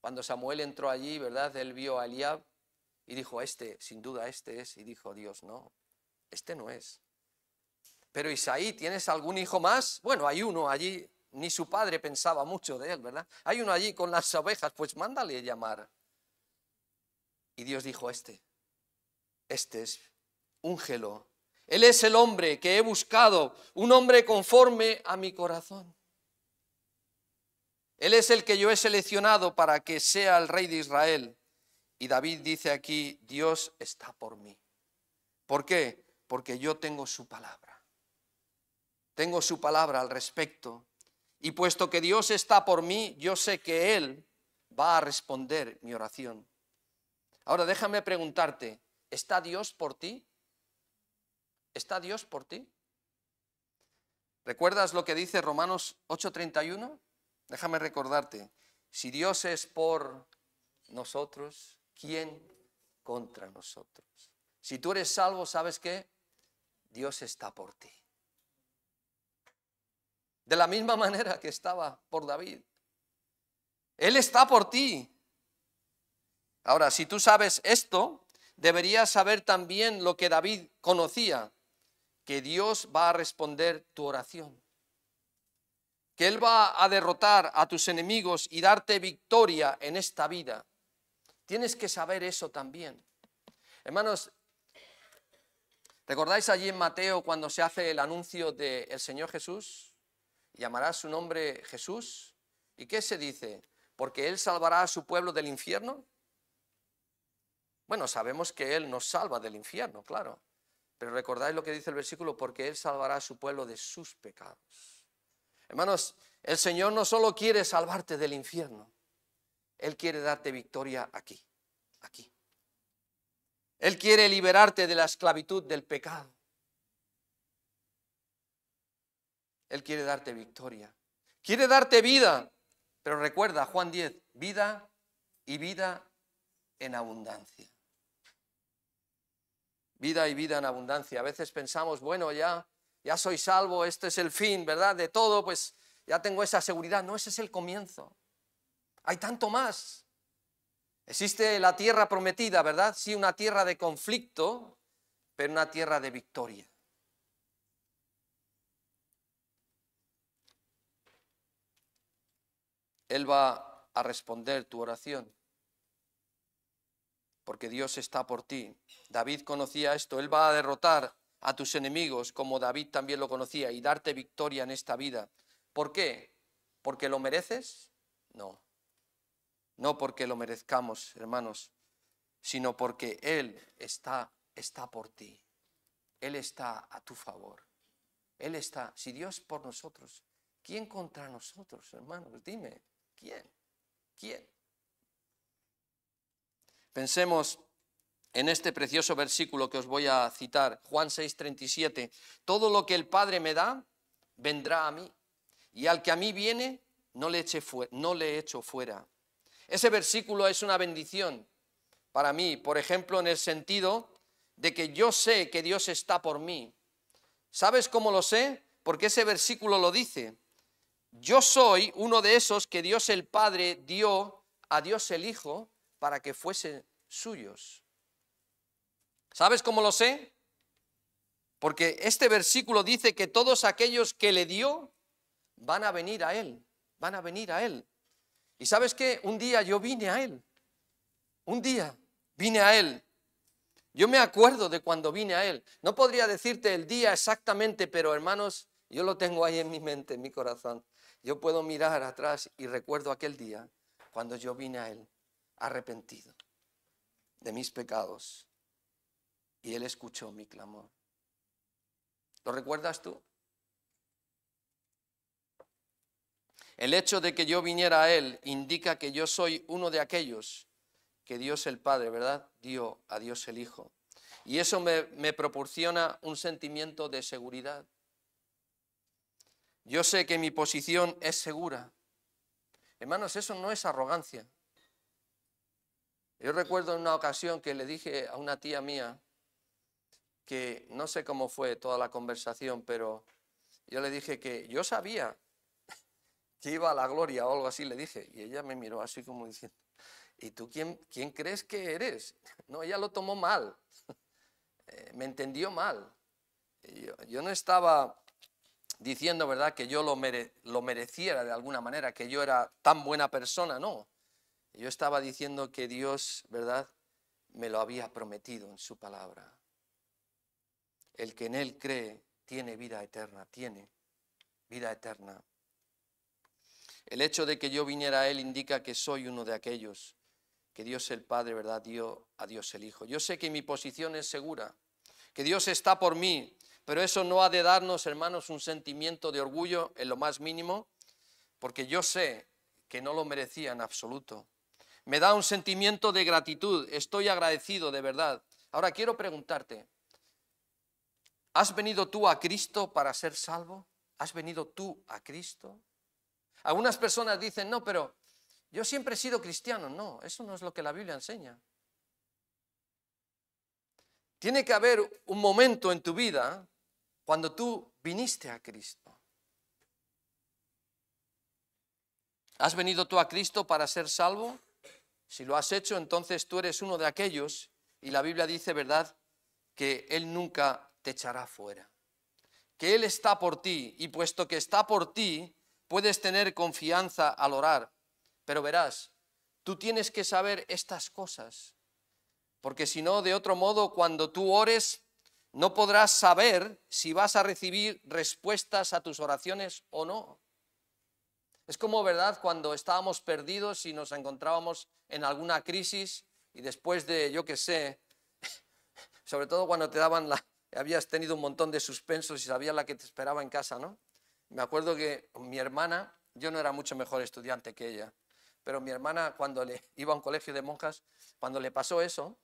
Cuando Samuel entró allí, ¿verdad? Él vio a Eliab y dijo, sin duda este es. Y dijo Dios, no, este no es. Pero Isaí, ¿tienes algún hijo más? Bueno, hay uno allí, ni su padre pensaba mucho de él, ¿verdad? Hay uno allí con las ovejas, pues mándale llamar. Y Dios dijo, este es, úngelo. Él es el hombre que he buscado, un hombre conforme a mi corazón. Él es el que yo he seleccionado para que sea el rey de Israel. Y David dice aquí, Dios está por mí. ¿Por qué? Porque yo tengo su palabra. Tengo su palabra al respecto. Y puesto que Dios está por mí, yo sé que Él va a responder mi oración. Ahora déjame preguntarte, ¿está Dios por ti? ¿Está Dios por ti? ¿Recuerdas lo que dice Romanos 8:31? Déjame recordarte, si Dios es por nosotros, ¿quién contra nosotros? Si tú eres salvo, ¿sabes qué? Dios está por ti. De la misma manera que estaba por David. Él está por ti. Ahora, si tú sabes esto, deberías saber también lo que David conocía, que Dios va a responder tu oración. Que Él va a derrotar a tus enemigos y darte victoria en esta vida. Tienes que saber eso también. Hermanos, ¿recordáis allí en Mateo cuando se hace el anuncio del Señor Jesús? Llamará su nombre Jesús. ¿Y qué se dice? ¿Porque Él salvará a su pueblo del infierno? Bueno, sabemos que Él nos salva del infierno, claro. Pero recordáis lo que dice el versículo, porque Él salvará a su pueblo de sus pecados. Hermanos, el Señor no solo quiere salvarte del infierno, Él quiere darte victoria aquí. Él quiere liberarte de la esclavitud del pecado. Él quiere darte victoria. Quiere darte vida. Pero recuerda, Juan 10, vida y vida en abundancia. Vida y vida en abundancia. A veces pensamos, bueno, ya soy salvo, este es el fin, ¿verdad? De todo, pues ya tengo esa seguridad. No, ese es el comienzo. Hay tanto más. Existe la tierra prometida, ¿verdad? Sí, una tierra de conflicto, pero una tierra de victoria. Él va a responder tu oración, porque Dios está por ti. David conocía esto, Él va a derrotar a tus enemigos, como David también lo conocía, y darte victoria en esta vida. ¿Por qué? ¿Porque lo mereces? No. No porque lo merezcamos, hermanos, sino porque Él está por ti. Él está a tu favor. Él está, si Dios por nosotros, ¿quién contra nosotros, hermanos? Dime, ¿quién? Pensemos en este precioso versículo que os voy a citar, Juan 6:37. Todo lo que el Padre me da, vendrá a mí, y al que a mí viene, no le echo fuera. Ese versículo es una bendición para mí, por ejemplo, en el sentido de que yo sé que Dios está por mí. ¿Sabes cómo lo sé? Porque ese versículo lo dice. Yo soy uno de esos que Dios el Padre dio a Dios el Hijo para que fuesen suyos. ¿Sabes cómo lo sé? Porque este versículo dice que todos aquellos que le dio van a venir a Él. ¿Y sabes qué? Un día yo vine a Él. Yo me acuerdo de cuando vine a Él. No podría decirte el día exactamente, pero hermanos, yo lo tengo ahí en mi mente, en mi corazón. Yo puedo mirar atrás y recuerdo aquel día cuando yo vine a Él, arrepentido de mis pecados. Y Él escuchó mi clamor. ¿Lo recuerdas tú? El hecho de que yo viniera a Él indica que yo soy uno de aquellos que Dios el Padre, ¿verdad?, dio a Dios el Hijo. Y eso me proporciona un sentimiento de seguridad. Yo sé que mi posición es segura. Hermanos, eso no es arrogancia. Yo recuerdo en una ocasión que le dije a una tía mía, que no sé cómo fue toda la conversación, pero yo le dije que yo sabía que iba a la gloria o algo así, le dije. Y ella me miró así como diciendo, ¿y tú quién crees que eres? No, ella lo tomó mal, me entendió mal. Yo no estaba diciendo, ¿verdad?, que yo lo mereciera de alguna manera, que yo era tan buena persona, no. Yo estaba diciendo que Dios, ¿verdad?, me lo había prometido en su palabra. El que en Él cree tiene vida eterna, tiene vida eterna. El hecho de que yo viniera a Él indica que soy uno de aquellos que Dios el Padre, ¿verdad?, dio a Dios el Hijo. Yo sé que mi posición es segura, que Dios está por mí, pero eso no ha de darnos, hermanos, un sentimiento de orgullo en lo más mínimo, porque yo sé que no lo merecía en absoluto. Me da un sentimiento de gratitud, estoy agradecido de verdad. Ahora quiero preguntarte, ¿has venido tú a Cristo para ser salvo? ¿Has venido tú a Cristo? Algunas personas dicen, no, pero yo siempre he sido cristiano. No, eso no es lo que la Biblia enseña. Tiene que haber un momento en tu vida cuando tú viniste a Cristo. ¿Has venido tú a Cristo para ser salvo? Si lo has hecho, entonces tú eres uno de aquellos, y la Biblia dice, ¿verdad?, que Él nunca te echará fuera, que Él está por ti, y puesto que está por ti, puedes tener confianza al orar. Pero verás, tú tienes que saber estas cosas, porque si no, de otro modo, cuando tú ores, no podrás saber si vas a recibir respuestas a tus oraciones o no. Es como, ¿verdad?, cuando estábamos perdidos y nos encontrábamos en alguna crisis y después de, yo qué sé, sobre todo cuando te daban habías tenido un montón de suspensos y sabías la que te esperaba en casa, ¿no? Me acuerdo que mi hermana, yo no era mucho mejor estudiante que ella, pero mi hermana cuando iba a un colegio de monjas, cuando le pasó eso,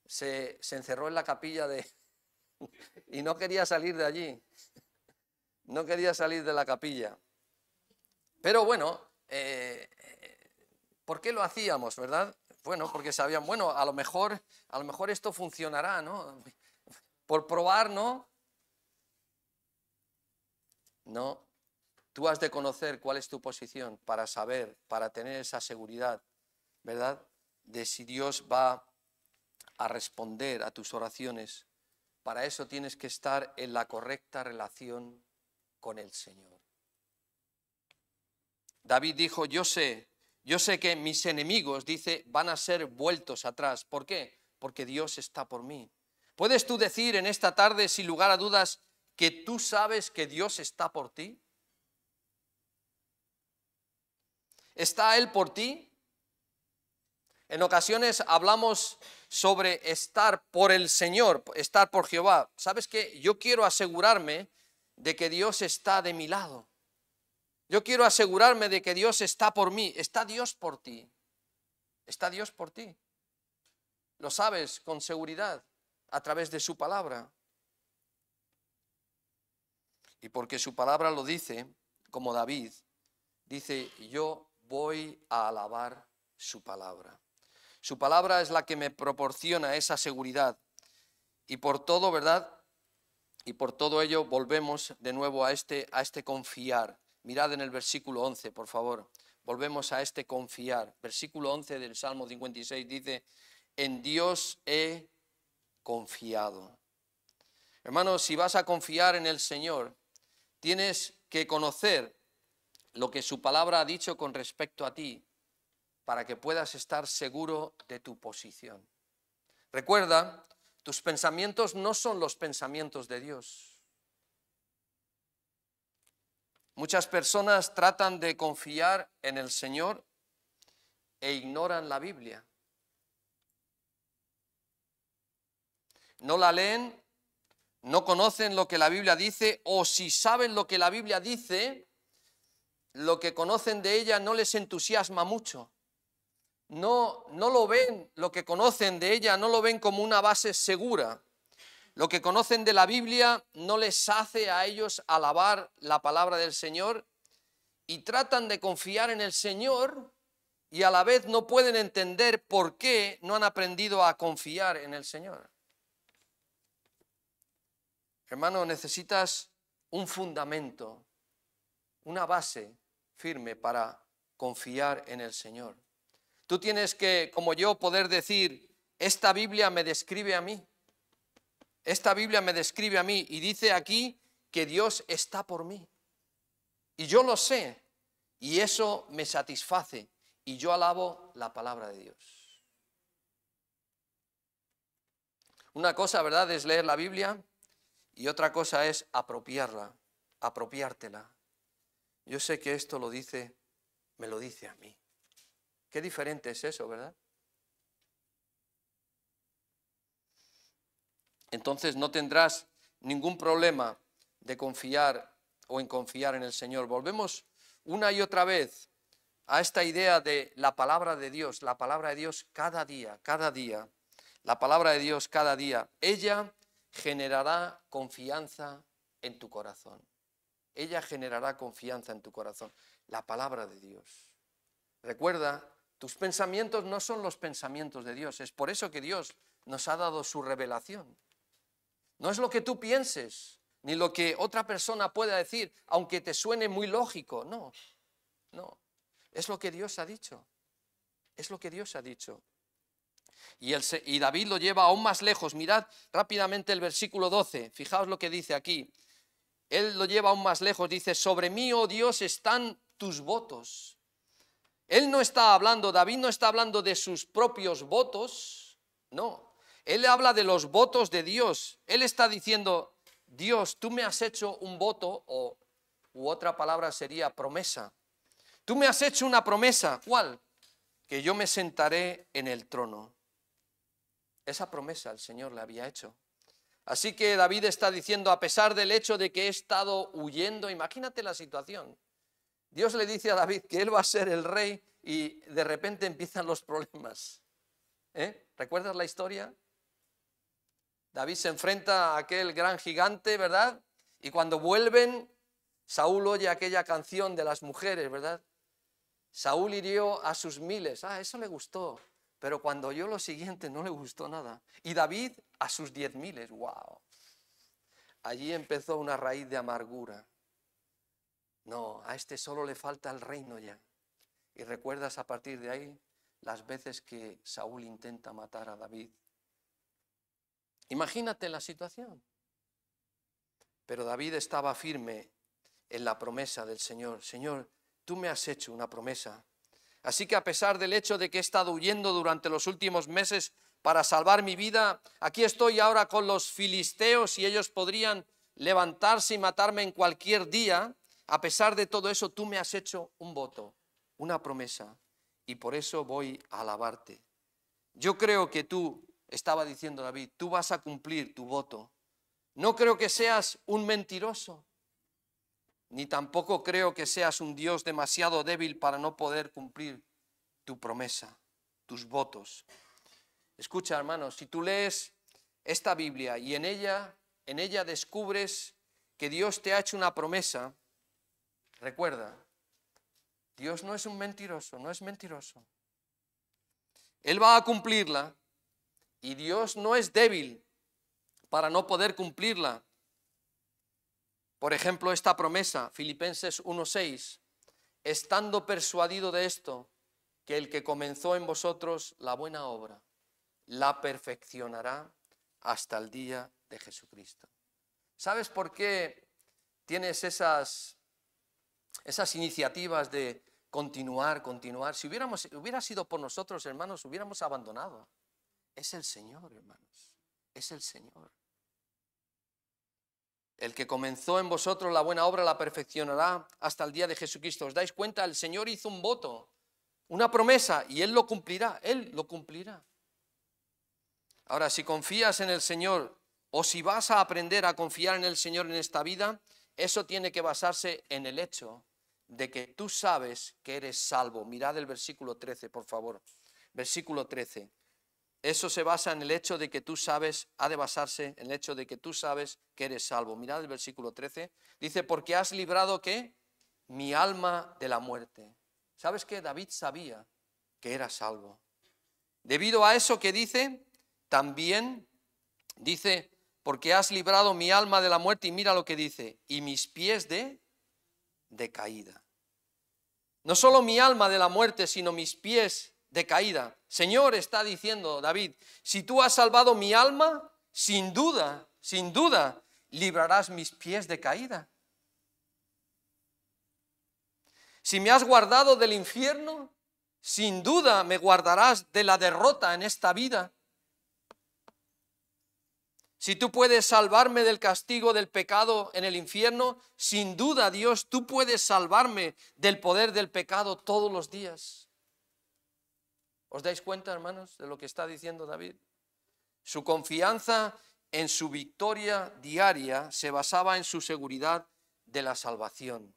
se encerró en la capilla y no quería salir de allí, no quería salir de la capilla. Pero bueno, ¿por qué lo hacíamos, verdad? Bueno, porque sabían, bueno, a lo mejor esto funcionará, ¿no? Por probar, ¿no? No, tú has de conocer cuál es tu posición para saber, para tener esa seguridad, ¿verdad?, de si Dios va a responder a tus oraciones. Para eso tienes que estar en la correcta relación con el Señor. David dijo, yo sé que mis enemigos, dice, van a ser vueltos atrás. ¿Por qué? Porque Dios está por mí. ¿Puedes tú decir en esta tarde, sin lugar a dudas, que tú sabes que Dios está por ti? ¿Está Él por ti? En ocasiones hablamos sobre estar por el Señor, estar por Jehová. ¿Sabes qué? Yo quiero asegurarme de que Dios está de mi lado. Yo quiero asegurarme de que Dios está por mí. ¿Está Dios por ti? ¿Está Dios por ti? Lo sabes con seguridad a través de su palabra. Y porque su palabra lo dice, como David, dice, yo voy a alabar su palabra. Su palabra es la que me proporciona esa seguridad. Y por todo, ¿verdad?, y por todo ello volvemos de nuevo a este confiar. Mirad en el versículo 11, por favor. Volvemos a este confiar. Versículo 11 del Salmo 56 dice, en Dios he confiado. Hermanos, si vas a confiar en el Señor, tienes que conocer lo que su palabra ha dicho con respecto a ti, para que puedas estar seguro de tu posición. Recuerda, tus pensamientos no son los pensamientos de Dios. Muchas personas tratan de confiar en el Señor e ignoran la Biblia. No la leen, no conocen lo que la Biblia dice, o si saben lo que la Biblia dice, lo que conocen de ella no les entusiasma mucho. No lo ven, lo que conocen de ella no lo ven como una base segura. Lo que conocen de la Biblia no les hace a ellos alabar la palabra del Señor y tratan de confiar en el Señor y a la vez no pueden entender por qué no han aprendido a confiar en el Señor. Hermano, necesitas un fundamento, una base firme para confiar en el Señor. Tú tienes que, como yo, poder decir, esta Biblia me describe a mí. Esta Biblia me describe a mí y dice aquí que Dios está por mí. Y yo lo sé y eso me satisface y yo alabo la palabra de Dios. Una cosa, ¿verdad?, es leer la Biblia y otra cosa es apropiarla, apropiártela. Yo sé que esto lo dice, me lo dice a mí. Qué diferente es eso, ¿verdad? Entonces no tendrás ningún problema de confiar o en confiar en el Señor. Volvemos una y otra vez a esta idea de la palabra de Dios cada día, la palabra de Dios cada día. Ella generará confianza en tu corazón. Ella generará confianza en tu corazón. La palabra de Dios. Recuerda, tus pensamientos no son los pensamientos de Dios. Es por eso que Dios nos ha dado su revelación. No es lo que tú pienses, ni lo que otra persona pueda decir, aunque te suene muy lógico. No. Es lo que Dios ha dicho. Es lo que Dios ha dicho. Y David lo lleva aún más lejos. Mirad rápidamente el versículo 12. Fijaos lo que dice aquí. Él lo lleva aún más lejos. Dice, sobre mí, oh Dios, están tus votos. Él no está hablando, David no está hablando de sus propios votos. No. Él habla de los votos de Dios. Él está diciendo, Dios, tú me has hecho un voto, u otra palabra sería promesa. Tú me has hecho una promesa. ¿Cuál? Que yo me sentaré en el trono. Esa promesa el Señor le había hecho. Así que David está diciendo, a pesar del hecho de que he estado huyendo, imagínate la situación. Dios le dice a David que él va a ser el rey y de repente empiezan los problemas. ¿Recuerdas la historia? David se enfrenta a aquel gran gigante, ¿verdad? Y cuando vuelven, Saúl oye aquella canción de las mujeres, ¿verdad? Saúl hirió a sus miles. Eso le gustó. Pero cuando oyó lo siguiente no le gustó nada. Y David a sus 10.000. ¡Wow! Allí empezó una raíz de amargura. No, a este solo le falta el reino ya. Y recuerdas a partir de ahí las veces que Saúl intenta matar a David. Imagínate la situación. Pero David estaba firme en la promesa del Señor. Señor, tú me has hecho una promesa. Así que a pesar del hecho de que he estado huyendo durante los últimos meses para salvar mi vida, aquí estoy ahora con los filisteos y ellos podrían levantarse y matarme en cualquier día. A pesar de todo eso, tú me has hecho un voto, una promesa, y por eso voy a alabarte. Yo creo que tú, estaba diciendo David, tú vas a cumplir tu voto. No creo que seas un mentiroso, ni tampoco creo que seas un Dios demasiado débil para no poder cumplir tu promesa, tus votos. Escucha, hermanos, si tú lees esta Biblia y en ella descubres que Dios te ha hecho una promesa, recuerda, Dios no es un mentiroso, no es mentiroso. Él va a cumplirla y Dios no es débil para no poder cumplirla. Por ejemplo, esta promesa, Filipenses 1:6, estando persuadido de esto, que el que comenzó en vosotros la buena obra, la perfeccionará hasta el día de Jesucristo. ¿Sabes por qué tienes esas iniciativas de continuar? Si hubiera sido por nosotros, hermanos, hubiéramos abandonado. Es el Señor, hermanos, es el Señor. El que comenzó en vosotros la buena obra la perfeccionará hasta el día de Jesucristo. ¿Os dais cuenta? El Señor hizo un voto, una promesa, y Él lo cumplirá, Él lo cumplirá. Ahora, si confías en el Señor, o si vas a aprender a confiar en el Señor en esta vida, eso tiene que basarse en el hecho de que tú sabes que eres salvo. Mirad el versículo 13, por favor. Versículo 13. Eso se basa en el hecho de que tú sabes, ha de basarse en el hecho de que tú sabes que eres salvo. Mirad el versículo 13. Dice, porque has librado, ¿qué? Mi alma de la muerte. ¿Sabes qué? David sabía que era salvo. Debido a eso que dice, también dice, porque has librado mi alma de la muerte, y mira lo que dice, y mis pies de caída. No solo mi alma de la muerte, sino mis pies de caída. Señor, está diciendo David, si tú has salvado mi alma, sin duda, librarás mis pies de caída. Si me has guardado del infierno, sin duda me guardarás de la derrota en esta vida. Si tú puedes salvarme del castigo del pecado en el infierno, sin duda, Dios, tú puedes salvarme del poder del pecado todos los días. ¿Os dais cuenta, hermanos, de lo que está diciendo David? Su confianza en su victoria diaria se basaba en su seguridad de la salvación.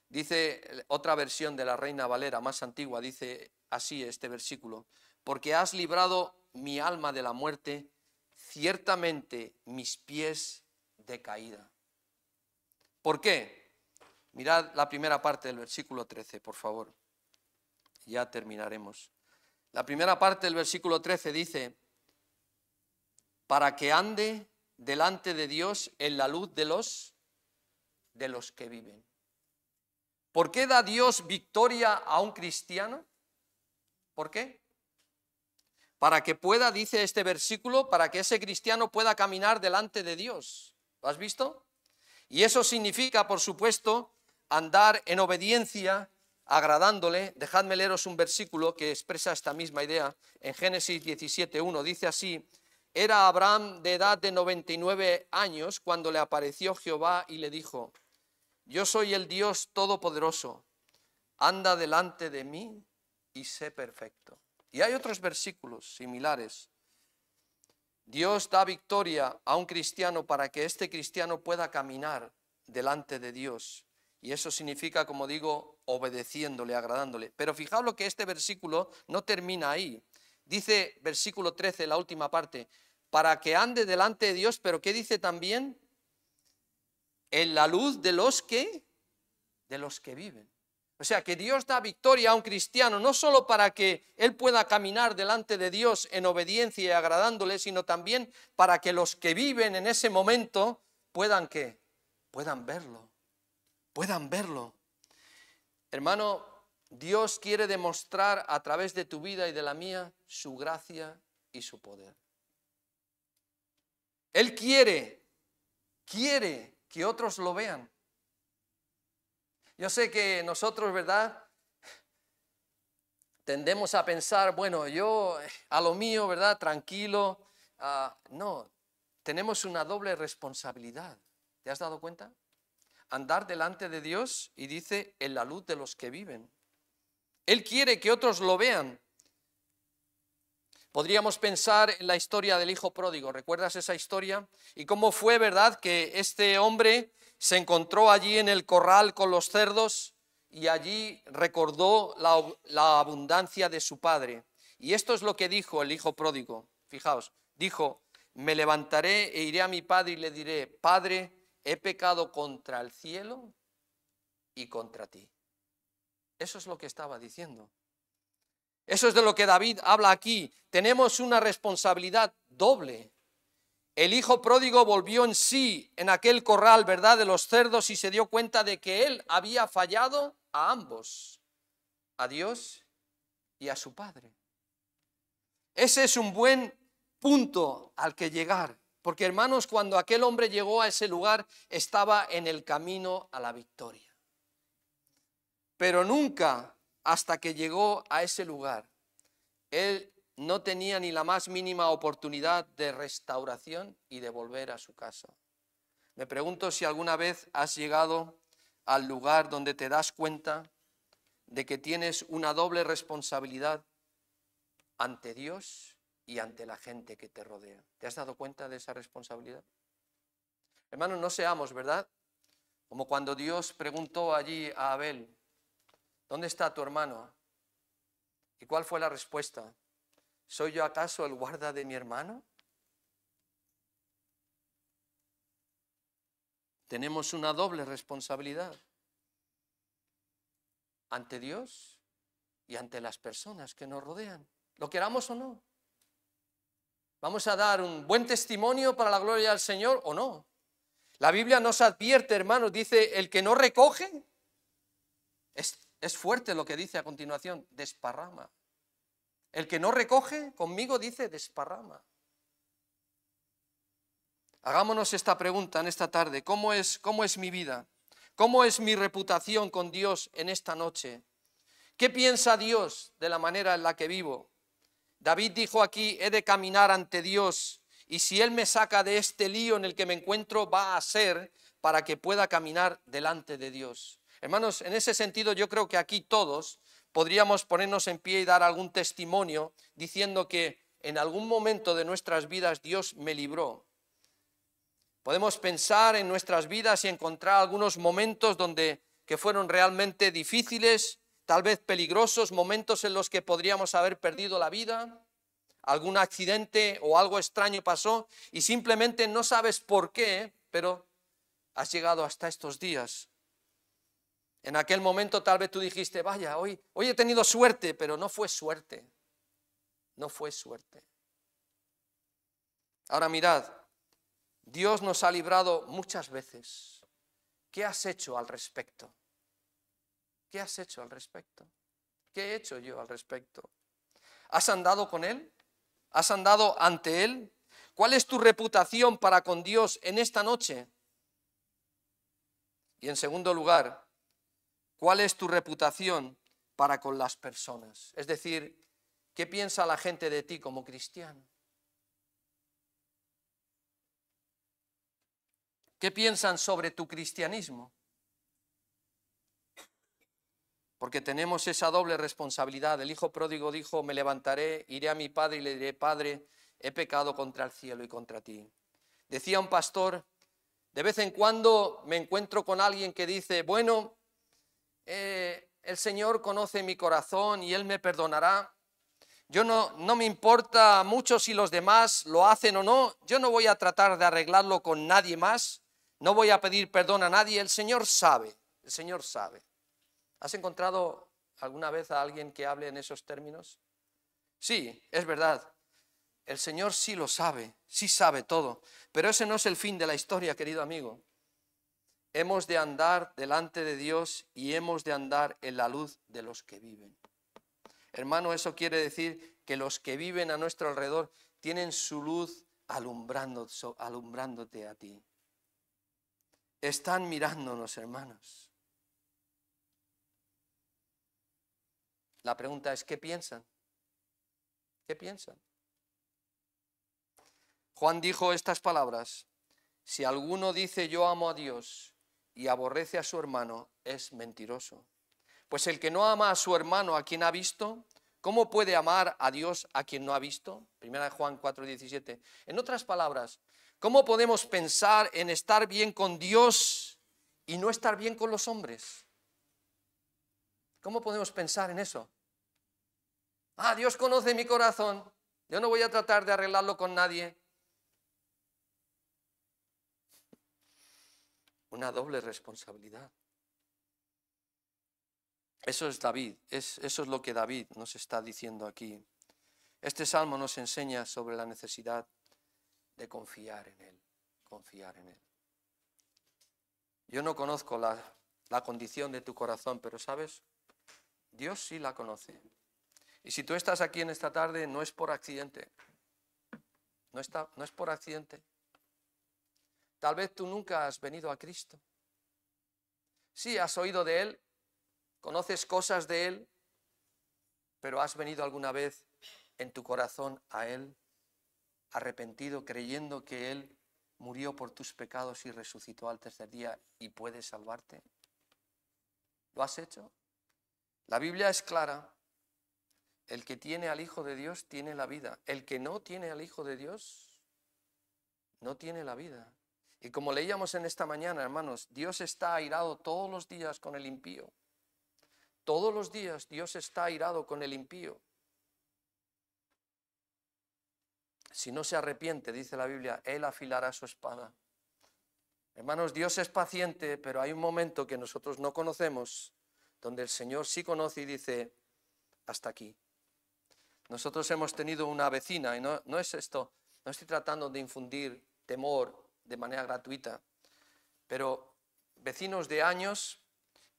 Dice otra versión de la Reina Valera, más antigua, dice así este versículo: porque has librado mi alma de la muerte, ciertamente mis pies de caída. ¿Por qué? Mirad la primera parte del versículo 13, por favor. Ya terminaremos. La primera parte del versículo 13 dice: para que ande delante de Dios en la luz de los que viven. ¿Por qué da Dios victoria a un cristiano? ¿Por qué? Para que pueda, dice este versículo, para que ese cristiano pueda caminar delante de Dios. ¿Lo has visto? Y eso significa, por supuesto, andar en obediencia, agradándole. Dejadme leeros un versículo que expresa esta misma idea. En Génesis 17:1 dice así: era Abraham de edad de 99 años cuando le apareció Jehová y le dijo: yo soy el Dios Todopoderoso, anda delante de mí y sé perfecto. Y hay otros versículos similares. Dios da victoria a un cristiano para que este cristiano pueda caminar delante de Dios. Y eso significa, como digo, obedeciéndole, agradándole. Pero fijaos lo que este versículo no termina ahí. Dice versículo 13, la última parte, para que ande delante de Dios, pero ¿qué dice también? En la luz de los que viven. O sea, que Dios da victoria a un cristiano, no solo para que él pueda caminar delante de Dios en obediencia y agradándole, sino también para que los que viven en ese momento puedan ¿qué? Puedan verlo. Hermano, Dios quiere demostrar a través de tu vida y de la mía su gracia y su poder. Él quiere que otros lo vean. Yo sé que nosotros, ¿verdad?, tendemos a pensar, bueno, yo a lo mío, ¿verdad?, tranquilo. No, tenemos una doble responsabilidad. ¿Te has dado cuenta? Andar delante de Dios, y dice, en la luz de los que viven. Él quiere que otros lo vean. Podríamos pensar en la historia del hijo pródigo. ¿Recuerdas esa historia? Y cómo fue, ¿verdad?, que este hombre se encontró allí en el corral con los cerdos y allí recordó la abundancia de su padre. Y esto es lo que dijo el hijo pródigo. Fijaos, dijo: me levantaré e iré a mi padre y le diré: Padre, he pecado contra el cielo y contra ti. Eso es lo que estaba diciendo. Eso es de lo que David habla aquí. Tenemos una responsabilidad doble. El hijo pródigo volvió en sí en aquel corral, ¿verdad?, de los cerdos, y se dio cuenta de que él había fallado a ambos, a Dios y a su padre. Ese es un buen punto al que llegar, porque, hermanos, cuando aquel hombre llegó a ese lugar, estaba en el camino a la victoria. Pero nunca, hasta que llegó a ese lugar, él no tenía ni la más mínima oportunidad de restauración y de volver a su casa. Me pregunto si alguna vez has llegado al lugar donde te das cuenta de que tienes una doble responsabilidad ante Dios y ante la gente que te rodea. ¿Te has dado cuenta de esa responsabilidad? Hermanos, no seamos, ¿verdad?, como cuando Dios preguntó allí a Abel: ¿dónde está tu hermano? ¿Y cuál fue la respuesta? ¿Soy yo acaso el guarda de mi hermano? Tenemos una doble responsabilidad ante Dios y ante las personas que nos rodean, lo queramos o no. ¿Vamos a dar un buen testimonio para la gloria del Señor o no? La Biblia nos advierte, hermanos, dice: el que no recoge, Es fuerte lo que dice a continuación, desparrama. El que no recoge, conmigo dice desparrama. Hagámonos esta pregunta en esta tarde, cómo es mi vida? ¿Cómo es mi reputación con Dios en esta noche? ¿Qué piensa Dios de la manera en la que vivo? David dijo aquí, he de caminar ante Dios, y si Él me saca de este lío en el que me encuentro, va a ser para que pueda caminar delante de Dios. Hermanos, en ese sentido yo creo que aquí todos podríamos ponernos en pie y dar algún testimonio diciendo que en algún momento de nuestras vidas Dios me libró. Podemos pensar en nuestras vidas y encontrar algunos momentos que fueron realmente difíciles, tal vez peligrosos, momentos en los que podríamos haber perdido la vida, algún accidente o algo extraño pasó y simplemente no sabes por qué, pero has llegado hasta estos días. En aquel momento tal vez tú dijiste, vaya, hoy he tenido suerte, pero no fue suerte, no fue suerte. Ahora mirad, Dios nos ha librado muchas veces. ¿Qué has hecho al respecto? ¿Qué has hecho al respecto? ¿Qué he hecho yo al respecto? ¿Has andado con Él? ¿Has andado ante Él? ¿Cuál es tu reputación para con Dios en esta noche? Y en segundo lugar, ¿cuál es tu reputación para con las personas? Es decir, ¿qué piensa la gente de ti como cristiano? ¿Qué piensan sobre tu cristianismo? Porque tenemos esa doble responsabilidad. El hijo pródigo dijo, me levantaré, iré a mi padre y le diré, Padre, he pecado contra el cielo y contra ti. Decía un pastor, de vez en cuando me encuentro con alguien que dice, bueno, el Señor conoce mi corazón y Él me perdonará. Yo no me importa mucho si los demás lo hacen o no. Yo no voy a tratar de arreglarlo con nadie más. No voy a pedir perdón a nadie. El Señor sabe. El Señor sabe. ¿Has encontrado alguna vez a alguien que hable en esos términos? Sí, es verdad. El Señor sí lo sabe, sí sabe todo. Pero ese no es el fin de la historia, querido amigo. Hemos de andar delante de Dios y hemos de andar en la luz de los que viven. Hermano, eso quiere decir que los que viven a nuestro alrededor tienen su luz alumbrándote a ti. Están mirándonos, hermanos. La pregunta es, ¿qué piensan? ¿Qué piensan? Juan dijo estas palabras, si alguno dice yo amo a Dios y aborrece a su hermano, es mentiroso. Pues el que no ama a su hermano a quien ha visto, ¿cómo puede amar a Dios a quien no ha visto? Primera de Juan 4:17. En otras palabras, ¿cómo podemos pensar en estar bien con Dios y no estar bien con los hombres? ¿Cómo podemos pensar en eso? Dios conoce mi corazón, yo no voy a tratar de arreglarlo con nadie. Una doble responsabilidad. Eso es David, eso es lo que David nos está diciendo aquí. Este salmo nos enseña sobre la necesidad de confiar en Él, confiar en Él. Yo no conozco la condición de tu corazón, pero ¿sabes? Dios sí la conoce. Y si tú estás aquí en esta tarde, no es por accidente. No es por accidente. Tal vez tú nunca has venido a Cristo. Sí, has oído de Él, conoces cosas de Él, pero ¿has venido alguna vez en tu corazón a Él, arrepentido, creyendo que Él murió por tus pecados y resucitó al tercer día y puede salvarte? ¿Lo has hecho? La Biblia es clara. El que tiene al Hijo de Dios tiene la vida. El que no tiene al Hijo de Dios no tiene la vida. Y como leíamos en esta mañana, hermanos, Dios está airado todos los días con el impío. Todos los días Dios está airado con el impío. Si no se arrepiente, dice la Biblia, Él afilará su espada. Hermanos, Dios es paciente, pero hay un momento que nosotros no conocemos, donde el Señor sí conoce y dice, hasta aquí. Nosotros hemos tenido una vecina, y no es esto, no estoy tratando de infundir temor de manera gratuita, pero vecinos de años,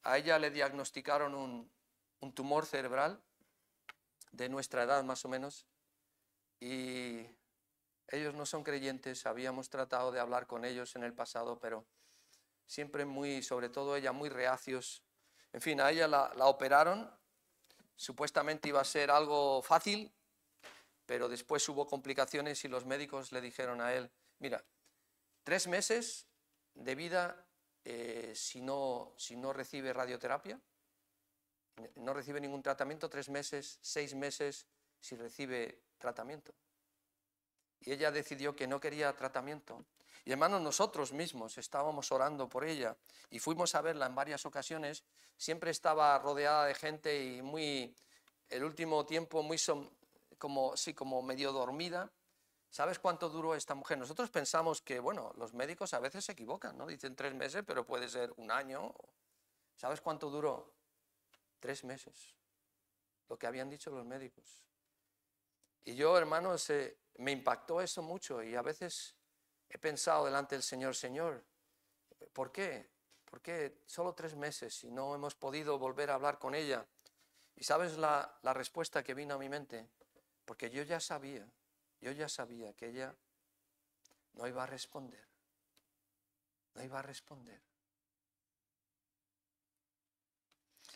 A ella le diagnosticaron un tumor cerebral de nuestra edad más o menos, y ellos no son creyentes. Habíamos tratado de hablar con ellos en el pasado, pero siempre muy, sobre todo ella, muy reacios. En fin, a ella la operaron, supuestamente iba a ser algo fácil, pero después hubo complicaciones y los médicos le dijeron a él, mira, 3 meses de vida si no recibe radioterapia, no recibe ningún tratamiento, 3 meses, 6 meses si recibe tratamiento. Y ella decidió que no quería tratamiento. Y hermanos, nosotros mismos estábamos orando por ella y fuimos a verla en varias ocasiones. Siempre estaba rodeada de gente y el último tiempo como medio dormida. ¿Sabes cuánto duró esta mujer? Nosotros pensamos que, bueno, los médicos a veces se equivocan, ¿no? Dicen 3 meses, pero puede ser 1 año. ¿Sabes cuánto duró? 3 meses. Lo que habían dicho los médicos. Y yo, hermanos, me impactó eso mucho y a veces he pensado delante del Señor, Señor, ¿por qué? ¿Por qué solo 3 meses y no hemos podido volver a hablar con ella? Y ¿sabes la respuesta que vino a mi mente? Porque yo ya sabía que ella no iba a responder, no iba a responder.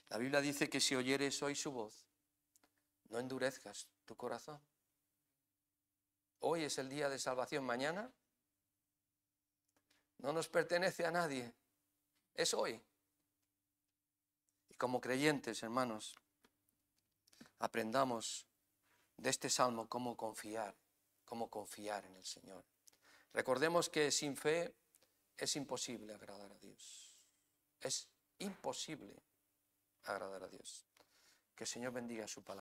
La Biblia dice que si oyeres hoy su voz, no endurezcas tu corazón. Hoy es el día de salvación, mañana no nos pertenece a nadie, es hoy. Y como creyentes, hermanos, aprendamos de este salmo cómo confiar en el Señor. Recordemos que sin fe es imposible agradar a Dios. Es imposible agradar a Dios. Que el Señor bendiga su palabra.